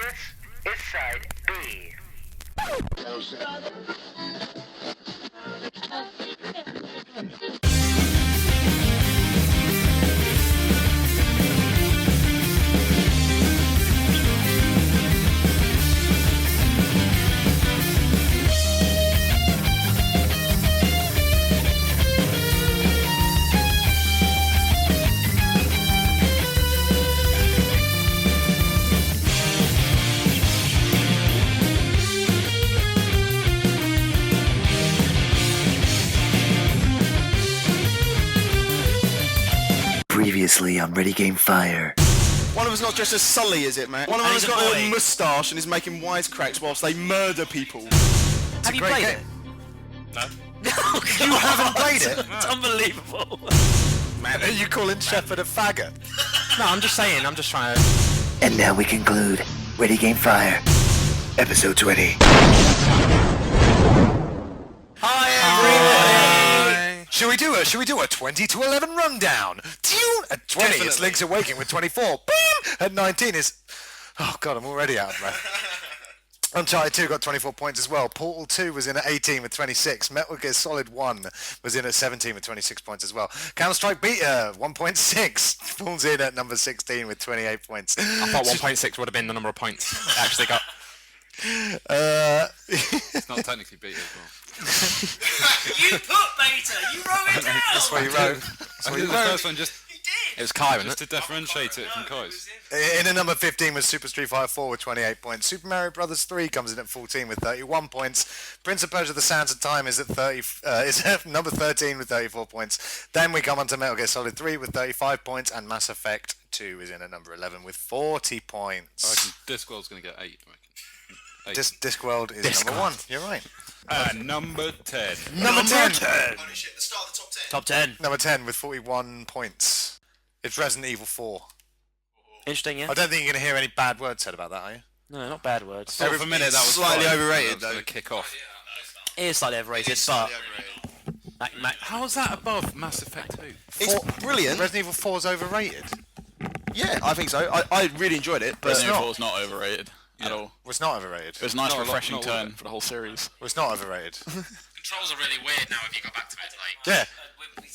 This is side B. Previously on Ready Game Fire. One of us not dressed as Sully, is it, man? One of us got a moustache and is making wisecracks whilst they murder people. Have you played it? No. You haven't played it? It's unbelievable. Man, are you calling Shepard a faggot? No, I'm just saying, I'm just trying to... And now we conclude Ready Game Fire, Episode 20. Hi, everybody! Should we do a 20 to 11 rundown? At 20, Definitely. it's Link's Awakening with 24. Boom! At 19 is... Oh, God, I'm already out of breath. Uncharted 2 got 24 points as well. Portal 2 was in at 18 with 26. Metal Gear Solid 1 was in at 17 with 26 points as well. Counter-Strike Beta 1.6 falls in at number 16 with 28 points. I thought 1.6 would have been the number of points it actually got. It's not technically beta as well. You put beta! You wrote it down! That's what you wrote. I did the first one just It was Kai, wasn't to it? differentiate it from Kai's. In at number 15 was Super Street Fighter 4 with 28 points. Super Mario Bros. 3 comes in at 14 with 31 points. Prince of Persia: The Sands of Time is at is at number 13 with 34 points. Then we come on to Metal Gear Solid 3 with 35 points, and Mass Effect 2 is in at number 11 with 40 points. I reckon Discworld's going to get 8, I reckon. 8. Discworld is number 1. You're right. Number 10. Number 10. Holy shit, the start of the top 10. Top 10. Number 10 with 41 points. It's Resident Evil 4. Interesting, yeah? I don't think you're going to hear any bad words said about that, are you? No, not bad words. For a minute, that was slightly fine. overrated, That was though. gonna kick off. It is slightly overrated, but... How is that above Mass Effect 2? It's brilliant. Resident Evil 4 is overrated. Yeah, I think so. I really enjoyed it, but Resident Resident Evil is not overrated at all. Well, it's not overrated. It was a nice, Not a lot- refreshing not all of turn it. for the whole series. Well, it's not overrated. Controls are really weird now if you go back to it. Like, Yeah.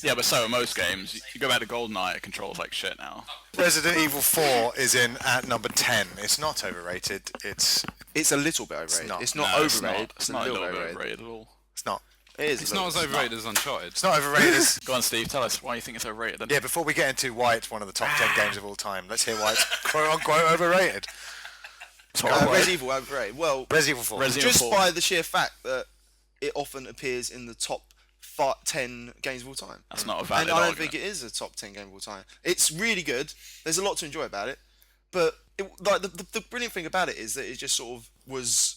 Yeah, but so are most games. You go back to GoldenEye, it controls like shit now. Resident Evil 4 is in at number 10. It's not overrated. It's it's a little bit overrated. not. It's not No, overrated. It's not a little bit overrated at all. it's not. It is. It's not as overrated as Uncharted. It's not overrated. Go on, Steve. Tell us why you think it's overrated. Then. Yeah, before we get into why it's one of the top 10 games of all time, let's hear why it's quote-unquote overrated. Resident Evil overrated. Well, Resident Evil 4. Resident just Evil 4. by the sheer fact that it often appears in the top 10 games of all time. That's not a valid And I don't argument. think it is a top 10 game of all time. It's really good. There's a lot to enjoy about it. But the brilliant thing about it is that it just sort of was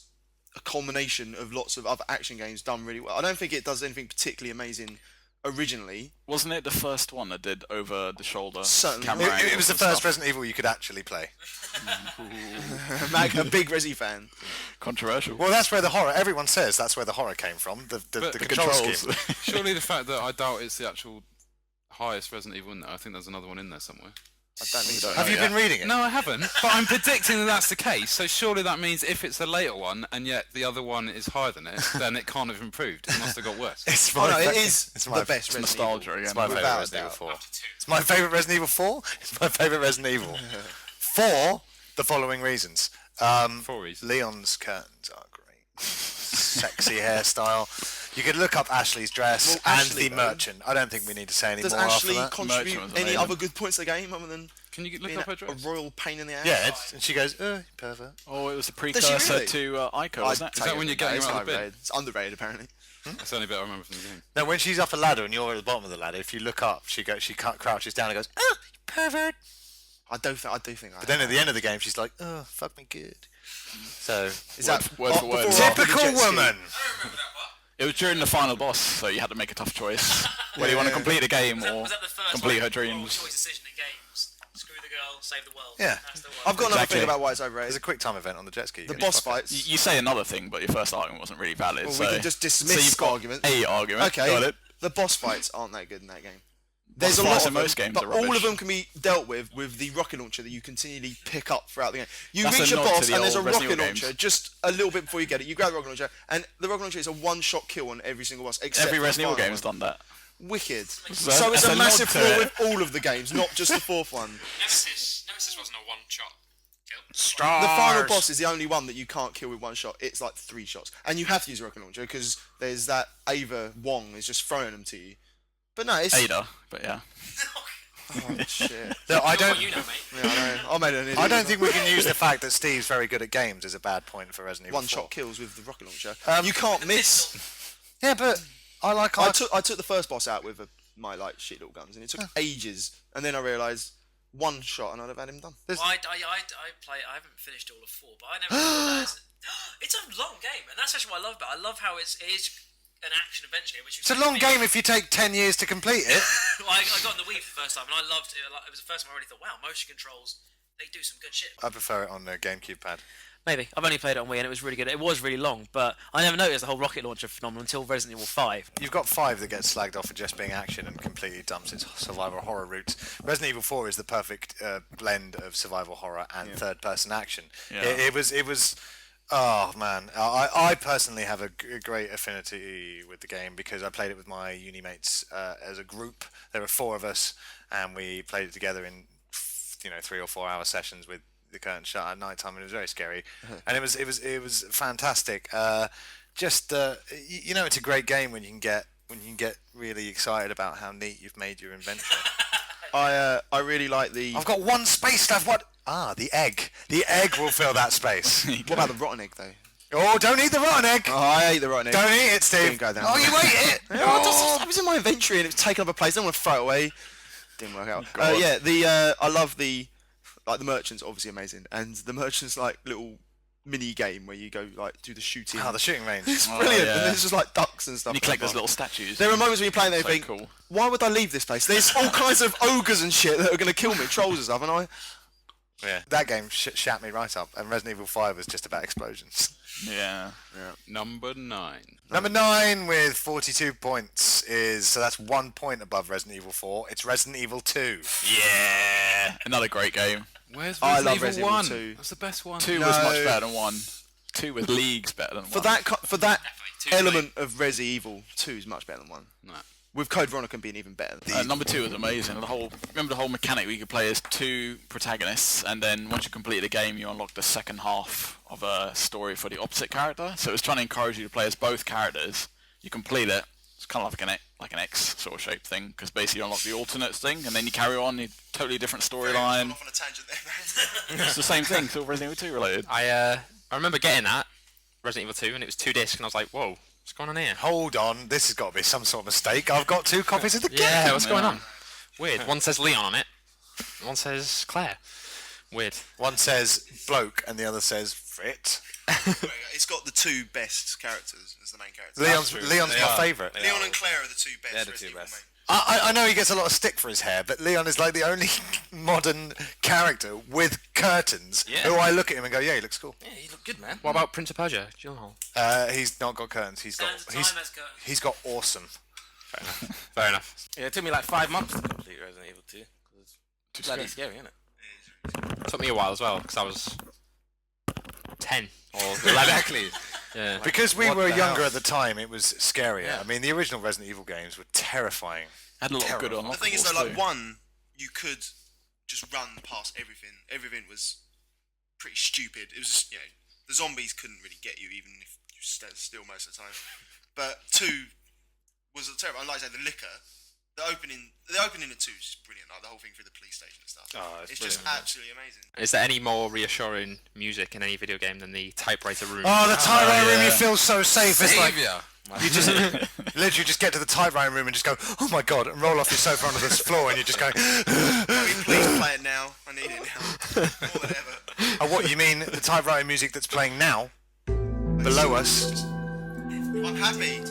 a culmination of lots of other action games done really well. I don't think it does anything particularly amazing originally. Wasn't it the first one that did over-the-shoulder Certainly. camera It angles was the and first stuff? Resident Evil you could actually play. Mac, a big Resi fan. Controversial. Well, that's where the horror, everyone says that's where the horror came from, the But the control controls. scheme. Surely the fact that I doubt it's the actual highest Resident Evil in there. I think there's another one in there somewhere. I don't think so. Have you been reading it? No, I haven't. But I'm predicting that that's the case. So surely that means if it's a later one and yet the other one is higher than it, then it can't have improved. It must have got worse. It's Oh my no, it fa- is it's my the best It's Resident nostalgia Evil. again. It's my favourite Without a Resident Evil doubt. 4. It's my favourite Resident Evil 4. It's my favourite Resident Evil. For the following reasons. 4 reasons. Leon's curtains are great. Sexy hairstyle. You could look up Ashley's dress Well, and Ashley, the though, merchant. I don't think we need to say any Does more after Ashley that. contribute Merchant was any amazing. other good points to the game other than Can you look being up her a dress? royal pain in the ass? Yeah, and she goes, pervert. Oh, it was a Does she precursor really? to Ico, I'd wasn't it? take that when it you're getting it's her out not of the bin? overrated. It's underrated apparently. That's the only bit I remember from the game. No, when she's up a ladder and you're at the bottom of the ladder, if you look up, she crouches down and goes, pervert. I do think. But then at the end of the game, she's like, fuck me good. So, is that word for word? before or after the typical jet ski? woman. It was during the final boss, so you had to make a tough choice. Whether you want to complete the game or was that the first complete her moral dreams. choice decision in games? Screw the girl, save the world. Yeah. That's the one. I've got another Exactly. thing about why it's There's overrated. a quick time event on the jet ski. The boss fights. You say another thing, but your first argument wasn't really valid. Well, so we can just dismiss so you've got arguments. a argument. Okay. Got it. The boss fights aren't that good in that game. There's a Flies lot in of them, most games but are all of rubbish. them can be dealt with the rocket launcher that you continually pick up throughout the game. You That's reach a a nod to boss the and there's a old Resident rocket Evil launcher games. just a little bit before you get it. You grab the rocket launcher, and the rocket launcher is a one-shot kill on every single boss. Except Every for the Resident Evil final game has one. done that. Wicked. So That's it's a a massive nod to flaw it. with all of the games, not just the fourth one. Nemesis wasn't a one-shot kill. The final boss is the only one that you can't kill with one shot. It's like 3 shots, and you have to use a rocket launcher because there's that Ava Wong is just throwing them to you. But no, it's Ada, but yeah. oh, shit. Look, I don't. You know, mate. Yeah, I know. I made an idiot. I don't think we can use the fact that Steve's very good at games as a bad point for Resident Evil 4. one-shot kills with the rocket launcher. You can't miss. Yeah, but I took the first boss out with my like shit little guns, and it took ages. And then I realised one shot, and I'd have had him done. Well, I haven't finished all of 4, but I never realised. It's a long game, and that's actually what I love about it. I love how it is an action-adventure game. Which It's a long game if you take 10 years to complete it. Well, I got in the Wii for the first time, and I loved it. It was the first time I really thought, wow, motion controls, they do some good shit. I prefer it on the GameCube pad. Maybe. I've only played it on Wii and it was really good. It was really long, but I never noticed the whole rocket launcher phenomenon until Resident Evil 5. You've got 5 that gets slagged off for just being action and completely dumps its survival horror roots. Resident Evil 4 is the perfect blend of survival horror and third-person action. Yeah. It was. Oh man, I personally have a great affinity with the game because I played it with my uni mates as a group. There were 4 of us, and we played it together in 3 or 4 hour sessions with the curtain shut at night time, and it was very scary. And it was fantastic. It's a great game when you can get really excited about how neat you've made your inventory. I really like the. I've got 1 space left. What? The egg. The egg will fill that space. What about the rotten egg though? Oh, don't eat the rotten egg. Oh, I ate the rotten egg. Don't eat it, Steve. Didn't go down. Oh, you ate it. It was in my inventory and it was taken up a place. I don't want to throw it away. Didn't work out. I love the merchants, obviously amazing, and the merchants like little mini game where you go like do the shooting. The shooting range. It's brilliant. yeah. And there's just like ducks and stuff. And you collect those little statues. There are moments when you're playing there and So think, cool. why would I leave this place? There's all kinds of ogres and shit that are going to kill me, trolls and stuff, and I. Yeah. That game shat me right up, and Resident Evil 5 was just about explosions. Yeah. Number 9. Number 9 with 42 points so that's 1 point above Resident Evil 4. It's Resident Evil 2. Yeah. Another great game. Where's I Resident love Evil Resident Evil 1? 2. That's the best one. 2 No. was much better than 1. 2 was leagues better than 1. For that Definitely two, element of Resi Evil, 2 is much better than 1. No. With Code Veronica being even better. Number 2 was amazing. Remember the whole mechanic where you could play as 2 protagonists, and then once you complete the game, you unlock the second half of a story for the opposite character. So it was trying to encourage you to play as both characters. You complete it. It's kind of like an X sort of shaped thing, because basically you unlock the alternates thing, and then you carry on a totally different storyline. Off on a tangent there, man. It's the same thing, still Resident Evil 2 related. I remember getting that Resident Evil 2, and it was 2 discs, and I was like, whoa, what's going on here? Hold on, this has got to be some sort of mistake. I've got 2 copies of the game. Yeah, what's going on? Weird. One says Leon on it, one says Claire. Weird. One says bloke and the other says Frit. It's got the 2 best characters as the main characters. Leon's my favourite. Leon and Claire are the 2 best. They're the Resident 2 Evil best. main. I know he gets a lot of stick for his hair, but Leon is like the only modern character with curtains who I look at him and go, yeah, he looks cool. Yeah, you look good, man. What about Prince of Persia? Gyllenhaal. He's not got curtains. He's got he's got awesome. Fair enough. Yeah, it took me like 5 months to complete Resident Evil 2. It's bloody scary, isn't it? Took me a while as well, because I was 10 or 11. Exactly. Yeah. Because we What were the younger hell? at the time, it was scarier. Yeah. I mean, the original Resident Evil games were terrifying. Had a lot of good Terrible. unlockables The thing is though, like too. 1, you could just run past everything. Everything was pretty stupid. It was just, the zombies couldn't really get you even if you stood still most of the time. But 2 was terrible. And like I say, the liquor, the opening of 2 is just brilliant. Like the whole thing through the police station and stuff. Oh, it's just brilliant. absolutely amazing. Is there any more reassuring music in any video game than the typewriter room? Oh, the typewriter room, you feel so safe. It's like Saviour. you just literally just get to the typewriter room and just go, oh my god, and roll off your sofa onto this floor, and you're just going. Please play it now. I need it now. More than ever. Oh, what you mean? The typewriter music that's playing now, below us. I'm happy.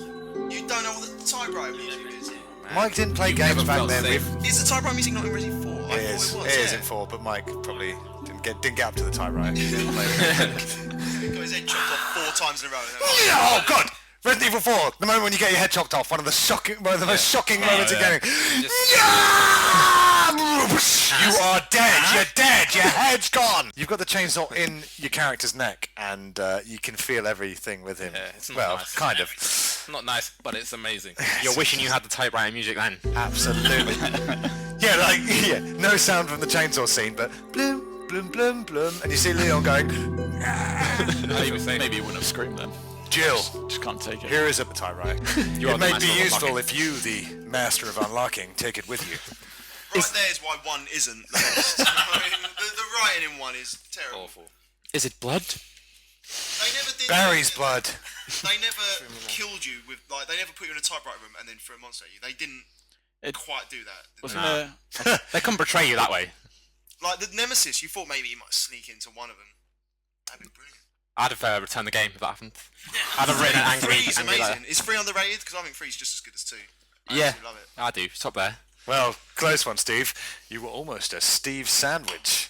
You don't know what the typewriter music is. Mike didn't play games back then. Is the typewriter music not in Resident 4? I It is. thought It it is was, in 4, but Mike probably didn't get up to the typewriter. He didn't play it. Got his head chopped off 4 times in a row. Oh god! Resident Evil 4, the moment when you get your head chopped off, one of the most shocking moments of gaming. You are dead. You're dead. Your head's gone. You've got the chainsaw in your character's neck, and you can feel everything with him. Yeah, it's not well, nice. kind of. Not nice, but it's amazing. You're wishing you had the typewriter music then. Absolutely. No sound from the chainsaw scene, but bloom, bloom, bloom, bloom, and you see Leon going. Maybe you wouldn't have screamed then. Jill, Just can't take it. here is a typewriter. are It the may master be of useful unlocking. if you, the master of unlocking, take it with you. Right there is why 1 isn't the best. I mean, the writing in 1 is terrible. Awful. Is it blood? They never did. Barry's blood. They never killed you with like. They never put you in a typewriter room and then threw a monster at you. They didn't quite do that. did they? They couldn't portray you that way. Like the Nemesis, you thought maybe you might sneak into one of them. That'd be brilliant. I'd have returned the game if that happened. I'd have written an angry, 3's angry letter. amazing. Is 3 underrated? Because I think 3's just as good as 2. I Yeah, absolutely love it. I do. It's up there. Well, close one, Steve. You were almost a Steve sandwich.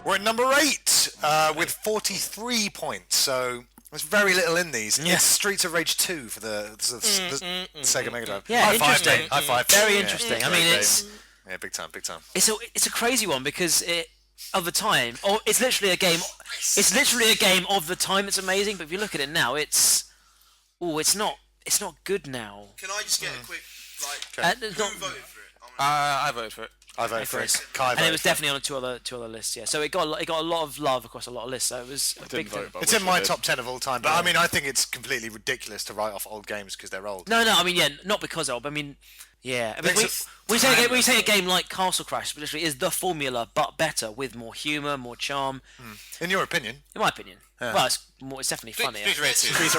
We're at number 8 with 43 points, so there's very little in these. Yeah. It's Streets of Rage 2 for the Sega Mega Drive. Yeah, High five, interesting. Dave. High five. Very Yeah, interesting. I great mean, game. it's Yeah, big time, big time. it's a crazy one because of the time, or it's literally a game. It's literally a game of the time. It's amazing, but if you look at it now, it's not good now. Can I just get a quick It's who not- voted for it? I voted for it. I vote for it. Kai and it voted was for it. definitely on two other lists. Yeah, so it got a lot of love across a lot of lists. So it was a big thing. It's in my top 10 of all time, but I mean, I think it's completely ridiculous to write off old games because they're old. No, I mean, yeah, not because of. I mean, yeah. I mean, It's when you say a game like Castle Crash, which literally is the formula but better with more humour, more charm. In your opinion? In my opinion, well, it's definitely funnier. Streets of Rage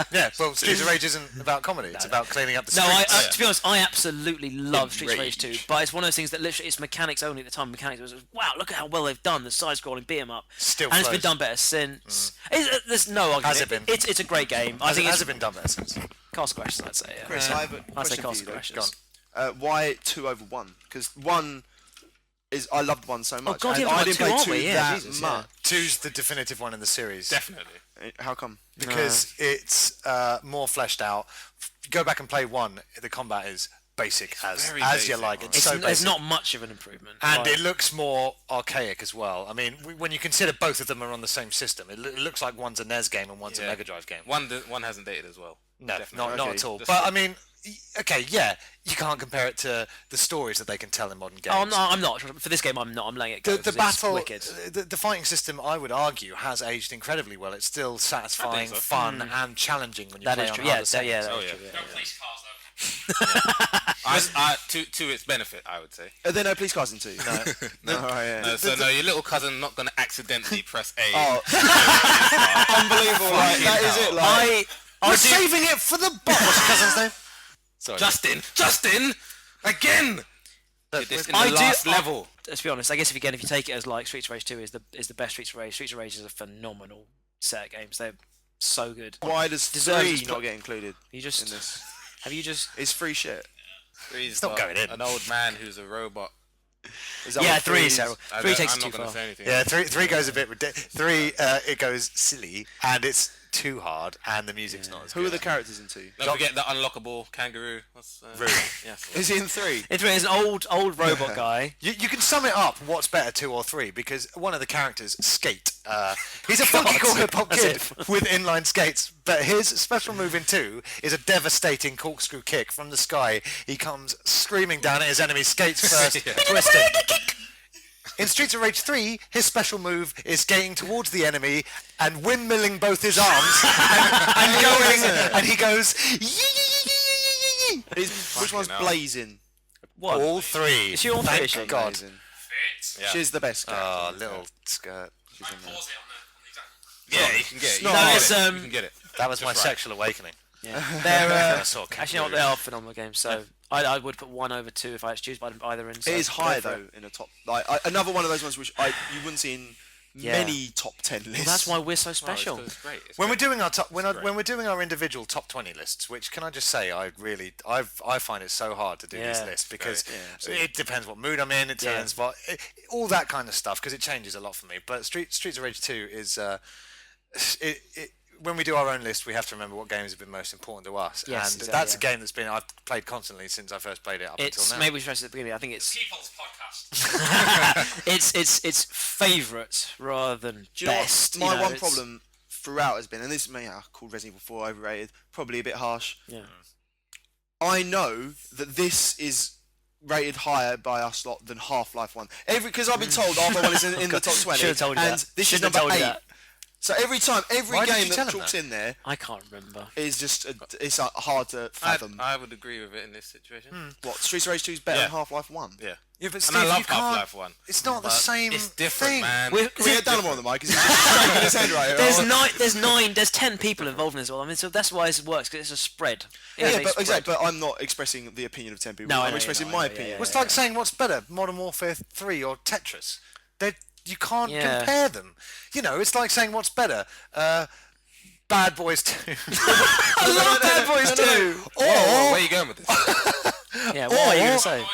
2. Yeah, well, Streets of Rage isn't about comedy, it's about cleaning up the No, streets. to be honest, I absolutely love Streets of Rage 2, but it's one of those things that literally it's mechanics only at the time. Mechanics was wow, look at how well they've done the side-scrolling beat 'em up, Still and it's been flows. done better since. There's no argument. Has it been? It's a great game. I think Has it's it been done better since? Castle Crash, I'd say. Yeah. Chris, I have a I'd say question for you. Castle though. Crash. Go on. Why 2 over 1? Because 1 is I loved 1 so much. God, and yeah, I we've didn't got play 2, 2 aren't we? Yeah, that Jesus, yeah. much. 2's the definitive one in the series. Definitely. How come? Because it's more fleshed out. Go back and play 1, the combat is basic as very you basic, like. right. It's so There's basic. not much of an improvement. And Like- it looks more archaic as well. I mean, when you consider both of them are on the same system, it looks like one's a NES game and one's a Yeah. Mega Drive game. One hasn't dated as well. No, Definitely. not Okay. at all. Just- But I mean, okay, yeah, you can't compare it to the stories that they can tell in modern games. Oh, I'm not. For this game, I'm not. I'm letting it go. The 'cause it's battle, wicked. the fighting system, I would argue, has aged incredibly well. It's still satisfying, so. fun, and challenging when you That play is on true. harder Yeah, settings. that Oh, is yeah. true. No police cars though. To its benefit, I would say. Are there no police cars in 2? No. Alright, yeah. No, so no, your little cousin not gonna accidentally press A. Oh, unbelievable! Like, that is it. Like, We're saving it for the boss. What's your cousin's name? Sorry. Justin, again. Did this in the I do- last level. Let's be honest. I guess if you take it as like Streets of Rage 2 is the best Streets of Rage. Streets of Rage is a phenomenal set of games. They're so good. why does Deserves 3 its not pl- get included You in just this? have you just It's free shit. It's not going in. An old man who's a robot. Is that yeah what 3 is? Cyril. I 3 don't- takes I'm it too not gonna far. say anything. Yeah, three goes a bit ridiculous. 3 it goes silly and it's too hard and the music's not as Who are good. the characters in 2? Don't forget the unlockable kangaroo. What's Rude. Yes. Is he in 3? It's an old robot guy. You can sum it up. What's better, 2 or 3? Because one of the characters, Skate. He's a funky cool hip hop kid with inline skates, but his special move in 2 is a devastating corkscrew kick from the sky. He comes screaming down at his enemy, skates first, twisting. In Streets of Rage 3, his special move is skating towards the enemy and windmilling both his arms and going, and he goes, yee. Which one's hell. blazing? What? All 3. Is she all Thank 3, is she? God. Amazing. Yeah. She's the best character. Oh, little skirt. Pause it on the exact. Yeah, you can get it. You No, can get it's, it. You can get it. That was my Just right. sexual awakening. Yeah. They're I saw actually not. They are phenomenal games. So I would put 1 over 2 if I had to choose, but I didn't put either in. So It is go high for though in the top. Like another one of those ones which you wouldn't see in many top 10 lists. Well, that's why we're so Well, special. it's great. It's When we're great. doing our top, when we're doing our individual top 20 lists, which can I just say, I find it so hard to do these Yeah. lists because absolutely. it depends what mood I'm in. It turns all that kind of stuff because it changes a lot for me. But Streets of Rage 2 is when we do our own list, we have to remember what games have been most important to us. Yes, and exactly, that's a game I've played constantly since I first played it up It's until now. maybe we should stress at the beginning. I think it's People's podcast. it's favourite rather than Do you know best. what? My you know, one it's- problem throughout has been, and this may I called Resident Evil 4 overrated, probably a bit harsh. Yeah. I know that this is rated higher by us lot than Half-Life 1. Because I've been told Half-Life 1 is in the top 20, Should've told you and that. this is Should've number told you 8. that. So every Why did game you tell that him chalks that? in there I can't remember. is just it's hard to fathom. I would agree with it in this situation. What, Streets of Rage 2 is better Yeah. than Half-Life 1? Yeah. Yeah, but And Steve, I you love can't. Half-Life 1. It's not the but same. It's different, thing. man. We're- Can we get Dallamore on the mic? Because he's just shaking his head right here. There's 10 people involved in this all. I mean, so that's why it works because it's a spread. Yeah, It's a but spread. exactly. But I'm not expressing the opinion of 10 people. No, I I'm know, expressing I my know, opinion. yeah, Well, it's like saying what's better, Modern Warfare 3 or Tetris. You can't Yeah. compare them. You know, it's like saying what's better, Bad Boys 2. I love Bad Boys 2. Whoa, where are you going with this? Yeah, what are you going to say?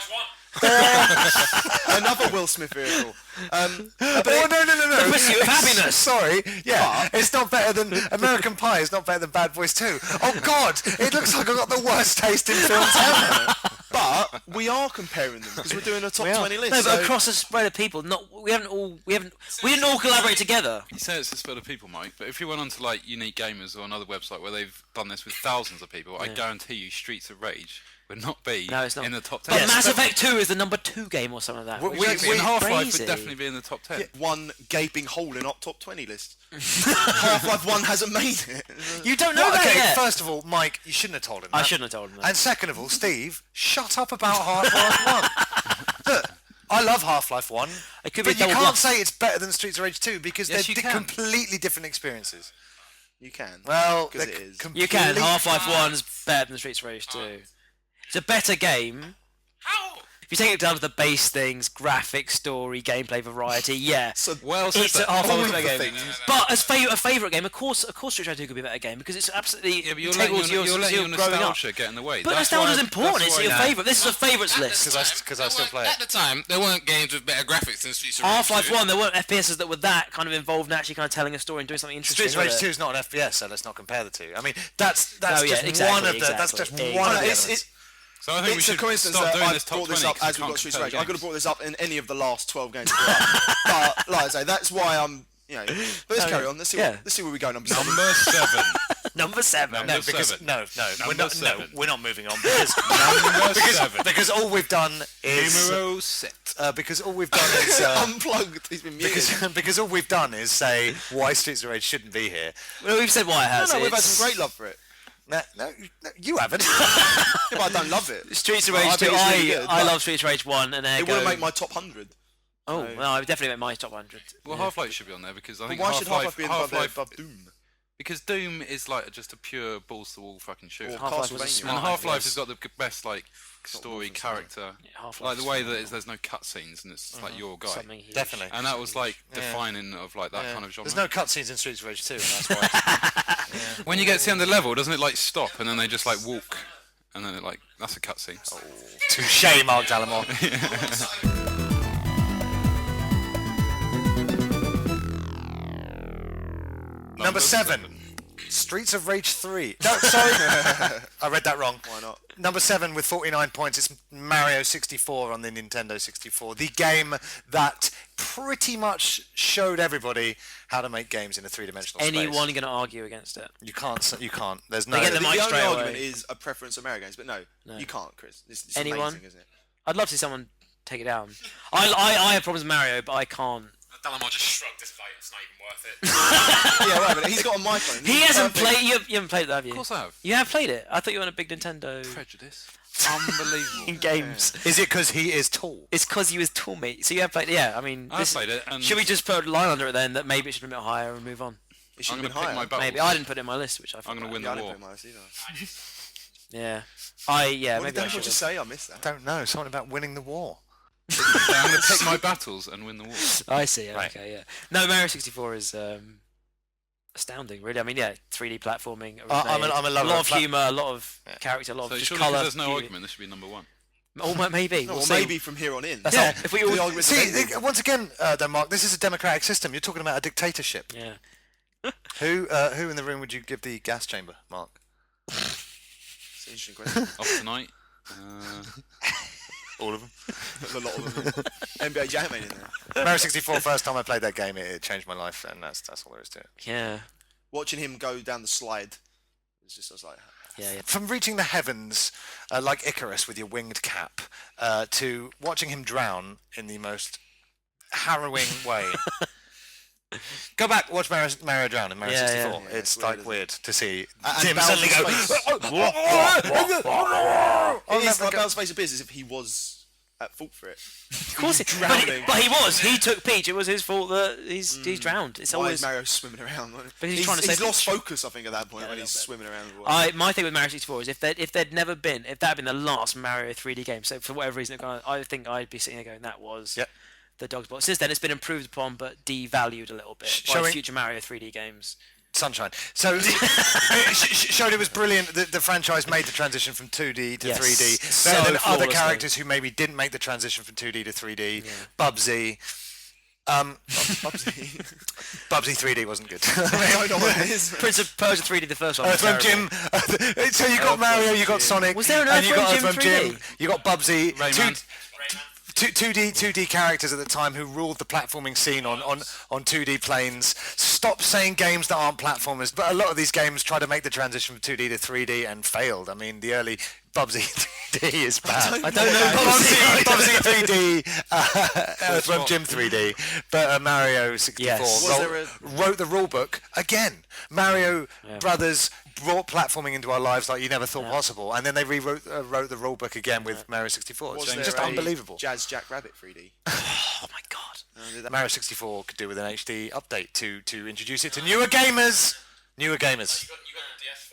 Another Will Smith vehicle. No. Pursuit of happiness. Sorry, yeah, it's not better than American Pie. Is not better than Bad Boys 2. Oh God, it looks like I've got the worst taste in films ever. But we are comparing them because we're doing a top 20 list. No, but so- across a spread of people, we didn't all collaborate together. You say it's a spread of people, Mike, but if you went onto like Unique Gamers or another website where they've done this with thousands of people, I guarantee you Streets of Rage would not be No, it's not. in the top 10. But Mass Effect 2 is the number 2 game or something like that. We, which is and Half-Life crazy. would definitely be in the top 10. one gaping hole in our top 20 list. Half-Life 1 hasn't made it. You don't know Well, that okay, yet. first of all, Mike, you shouldn't have told him that. I shouldn't have told him that. And second of all, Steve, shut up about Half-Life 1. Look, I love Half-Life 1, It could be but you double can't bluff. say it's better than Streets of Rage 2 because Yes, they're you can. completely different experiences. You can. Well, because they're it is. You can. completely- Half-Life 1's better than Streets of Rage 2. It's a better game. How? If you take it down to the base things, graphics, story, gameplay, variety, yeah. So Well, It's a all Half-Life of the better game. things. But as a favourite game, of course Streets of Rage 2 could be a better game because it's absolutely yeah, but you're integral letting to your, you're letting your growing up. nostalgia get in the way. But That's nostalgia's why- important. that's It's why- your favourite. This is a favourites list. Because I still play At it. the time, there weren't games with better graphics than Streets of Rage Half-Life 2. 1, there weren't FPSs that were that kind of involved in actually kind of telling a story and doing something interesting. Streets of Rage with 2 it. is not an FPS, so let's not compare the two. I mean, that's No, yeah, just exactly, one of the that's just exactly. one of No, the it's, elements. So I think we it's a should coincidence stop that doing I this top brought this 20 up 'cause as you we've can't got Streets of compare Rage. I could have games. brought this up in any of the last 12 games. But like I say, that's why I'm. But let's carry on. Let's see. Yeah. Let's see where we go. Number 7. Number 7. Number 7. Number No, because 7. no, Number 7. we're not moving on because Number 7. because all we've done is Numero 6. because all we've done is Unplugged. He's been muted. because all we've done is say why Streets of Rage shouldn't be here. Well, we've said why it has. No, we've had It's- some great love for it. No, you haven't. Yeah, but I don't love it. Streets of Well, Rage I 2. think it's really good, I but love Streets of Rage 1, and It wouldn't make my top 100. Oh, well, I would definitely make my top 100. Well, Half-Life should be on there because I But think why should Half-Life be Half-Life above Doom? because Doom is like just a pure balls-to-wall fucking shooter. Or Half-Life was a Castlevania. smart And Half-Life FPS. has got the best like story, character, Half-Life like the is way that there's no cutscenes and it's like your guy. something huge. Definitely. And that was like defining of like that kind of genre. There's no cutscenes in Streets of Rage 2, and that's why. When you get to the end of the level, doesn't it like stop and then they just like walk and then it like that's a cutscene. Touche, Mark Dallamore. Number 7. Streets of Rage 3. No, sorry. I read that wrong. Why not? Number 7 with 49 points. It's Mario 64 on the Nintendo 64. The game that pretty much showed everybody how to make games in a three-dimensional space. Anyone going to argue against it? You can't. You can't. There's no. They get the The mic only straight argument away. is a preference of Mario games, but no, you can't, Chris. It's Anyone? amazing, isn't it? I'd love to see someone take it down. I have problems with Mario, but I can't. Dallamore just shrugged his face. It's not even worth it. Yeah, right, but he's got a mic on. He hasn't played. You haven't played that, have you? Of course I have. You have played it. I thought you were on a big Nintendo Prejudice. Unbelievable. games. Is it because he is tall? It's because you was tall, mate. So you have played. Yeah, I mean, I've played it. And should we just put a line under it then that maybe it should be a bit higher and move on? It should I'm have going been to pick higher. my Maybe battles. I didn't put it in my list, which I. I'm going to win Yeah, I the didn't war. put mine either. Yeah. What maybe did I Dallamore should. just say? I missed that. Don't know. Something about winning the war. I'm going to pick my battles and win the war. I see. Right. Okay, yeah. No, Mario 64 is astounding, really. I mean, yeah, 3D platforming. I'm a lover a lot of of pla- humour, a lot of character, a lot So of just surely, colour. there's no argument, this should be number 1. Oh, maybe. Or We'll see. maybe from here on in. That's Yeah. all. If we all, The argument's See, ending. once again, though, Mark, this is a democratic system. You're talking about a dictatorship. yeah. Who in the room would you give the gas chamber, Mark? It's an interesting question. Off tonight. All of them. There's a lot of them. NBA Jam ain't in there. Mario 64, first time I played that game, it changed my life, and that's all there is to it. Yeah. Watching him go down the slide, I was like, Yeah. From reaching the heavens like Icarus with your winged cap to watching him drown in the most harrowing way. Go back, watch Mario drown in Mario Yeah, 64. yeah. Yeah, It's it's like weird, weird to see And Tim Bowser's suddenly go. face. I'll It is never like go- Bowser's face appears as if he was at fault for it. Of course, drowning. but he was. He took Peach. It was his fault that he's drowned. It's Why always. is Mario swimming around? But he's trying to save lost Peach. focus, I think, at that point when he's swimming around. The water. My thing with Mario 64 is if that had been the last Mario 3D game, so for whatever reason, I think I'd be sitting there going, that was Yep. the dog's ball. Since then, it's been improved upon but devalued a little bit by Showing- future Mario 3D games. Sunshine. So it showed it was brilliant that the franchise made the transition from 2D to Yes. 3D So better than other flawlessly. characters who maybe didn't make the transition from 2D to 3D. Bubsy. Bubsy. Bubsy 3D wasn't good. I know what it is. Prince of Persia 3D, the first one. was Earthworm terrible. Jim. So you got Mario, you got Sonic, Was there an and you got Earthworm Jim 3D? You got Bubsy. Rayman. 2D characters at the time who ruled the platforming scene on 2D planes. Stop saying games that aren't platformers, but a lot of these games try to make the transition from 2D to 3D and failed. I mean, the early Bubsy 3D is bad. I don't know. Bubsy 3D, Earthworm Jim 3D, but Mario 64 Yes. Was there wrote the rule book again. Mario Brothers brought platforming into our lives like you never thought possible, and then they rewrote wrote the rule book again with Mario 64. Was It's there just a unbelievable. Jazz Jack Rabbit 3D. Oh my god. Mario 64 could do with an HD update to introduce it to newer gamers. Newer gamers.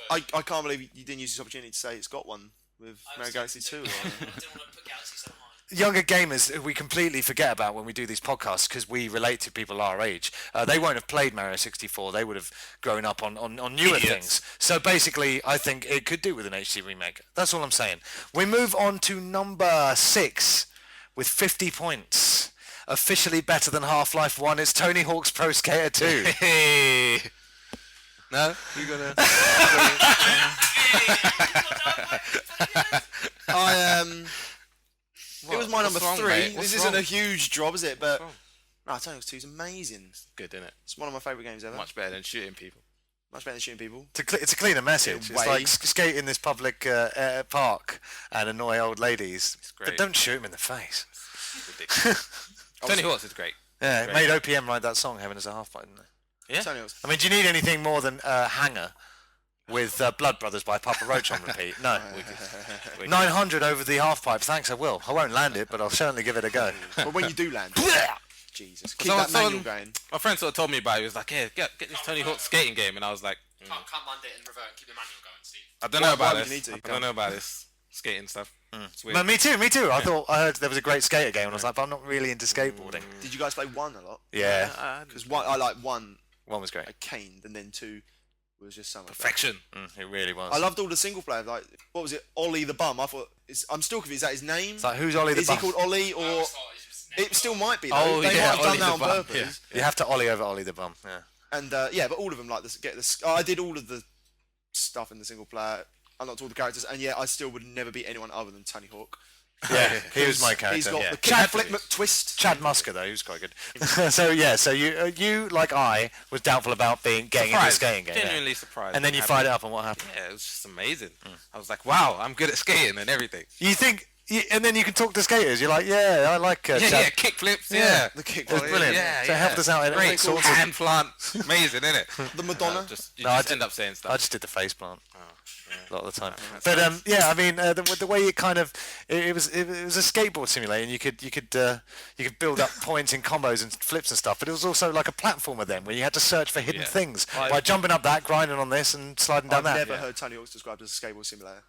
I can't believe you didn't use this opportunity to say it's got one with Mario Galaxy 2. I didn't want to put Galaxy so high. Younger gamers who we completely forget about when we do these podcasts because we relate to people our age. They won't have played Mario 64. They would have grown up on newer things. So basically, I think it could do with an HD remake. That's all I'm saying. We move on to number 6 with 50 points. Officially better than Half-Life 1. It's Tony Hawk's Pro Skater 2. Hey. No, you gonna? It was my number wrong, 3. mate? This What's isn't a wrong? huge drop, is it? But wrong? no, Tony Hawk's 2 is amazing. Good, isn't it? It's one of my favourite games ever. Much better than shooting people. Much better than shooting people. It's a cleaner message. It's Way. like skate in this public park and annoy old ladies. But great. don't shoot them in the face. Ridiculous. Tony Hawk's is great. Yeah, it Great. made OPM write that song, Heaven is a Half-Pipe, didn't it? Yeah. Tony Hawk's. I mean, do you need anything more than Hanger with Blood Brothers by Papa Roach on repeat? No. 900 over the half-pipe, thanks, I will. I won't land it, but I'll certainly give it a go. But when you do land, Jesus, keep So- that so- manual going. My friend sort of told me about it. He was like, "Hey, get this Tony Hawk skating game," and I was like, Can't land it and revert and keep the manual going, Steve. "I don't know Why about would you this. need to? I don't know about this skating stuff." It's weird. No, me too. I thought I heard there was a great skater game, and I was like, but I'm not really into skateboarding. Did you guys play 1 a lot? Yeah, Because I like 1, one was great. I caned, and then 2 was just so much better. Perfection. It really was. I loved all the single player. Like, what was it? Ollie the Bum. I thought. I'm still confused. Is that his name? It's like, who's Ollie the Is he Bum? called Ollie or? It still might be. Though. Oh, They yeah, might have Ollie done that the on Bum, purpose. You have to Ollie over Ollie the Bum. Yeah. And yeah, but all of them like this. I did all of the stuff in the single player. Unlocked all the characters, and yeah, I still would never beat anyone other than Tony Hawk. Yeah, he was my character. He's got yeah. the kickflip McTwist. Chad Musker though, he was quite good. So you like I was doubtful about getting into the skating game, yeah. Genuinely surprised. And then you I'm fired happy. it up, and what happened? Yeah, it was just amazing. I was like, "Wow, I'm good at skating and everything." You think, and then you can talk to skaters. You're like, yeah, I like Yeah, Chad. yeah, kick flips. Yeah, The kick. It was brilliant. Yeah, so it yeah. helped us out in all Great, sorts of. hand plant. Amazing, isn't it? The Madonna. You No, I just end up saying stuff. I just did the face plant a lot of the time. But yeah, I mean, the way it kind of it was a skateboard simulator, and you could build up points in combos and flips and stuff. But it was also like a platformer then, where you had to search for hidden things by jumping up that, grinding on this, and sliding down I've that. never heard Tony Hawk's described as a skateboard simulator.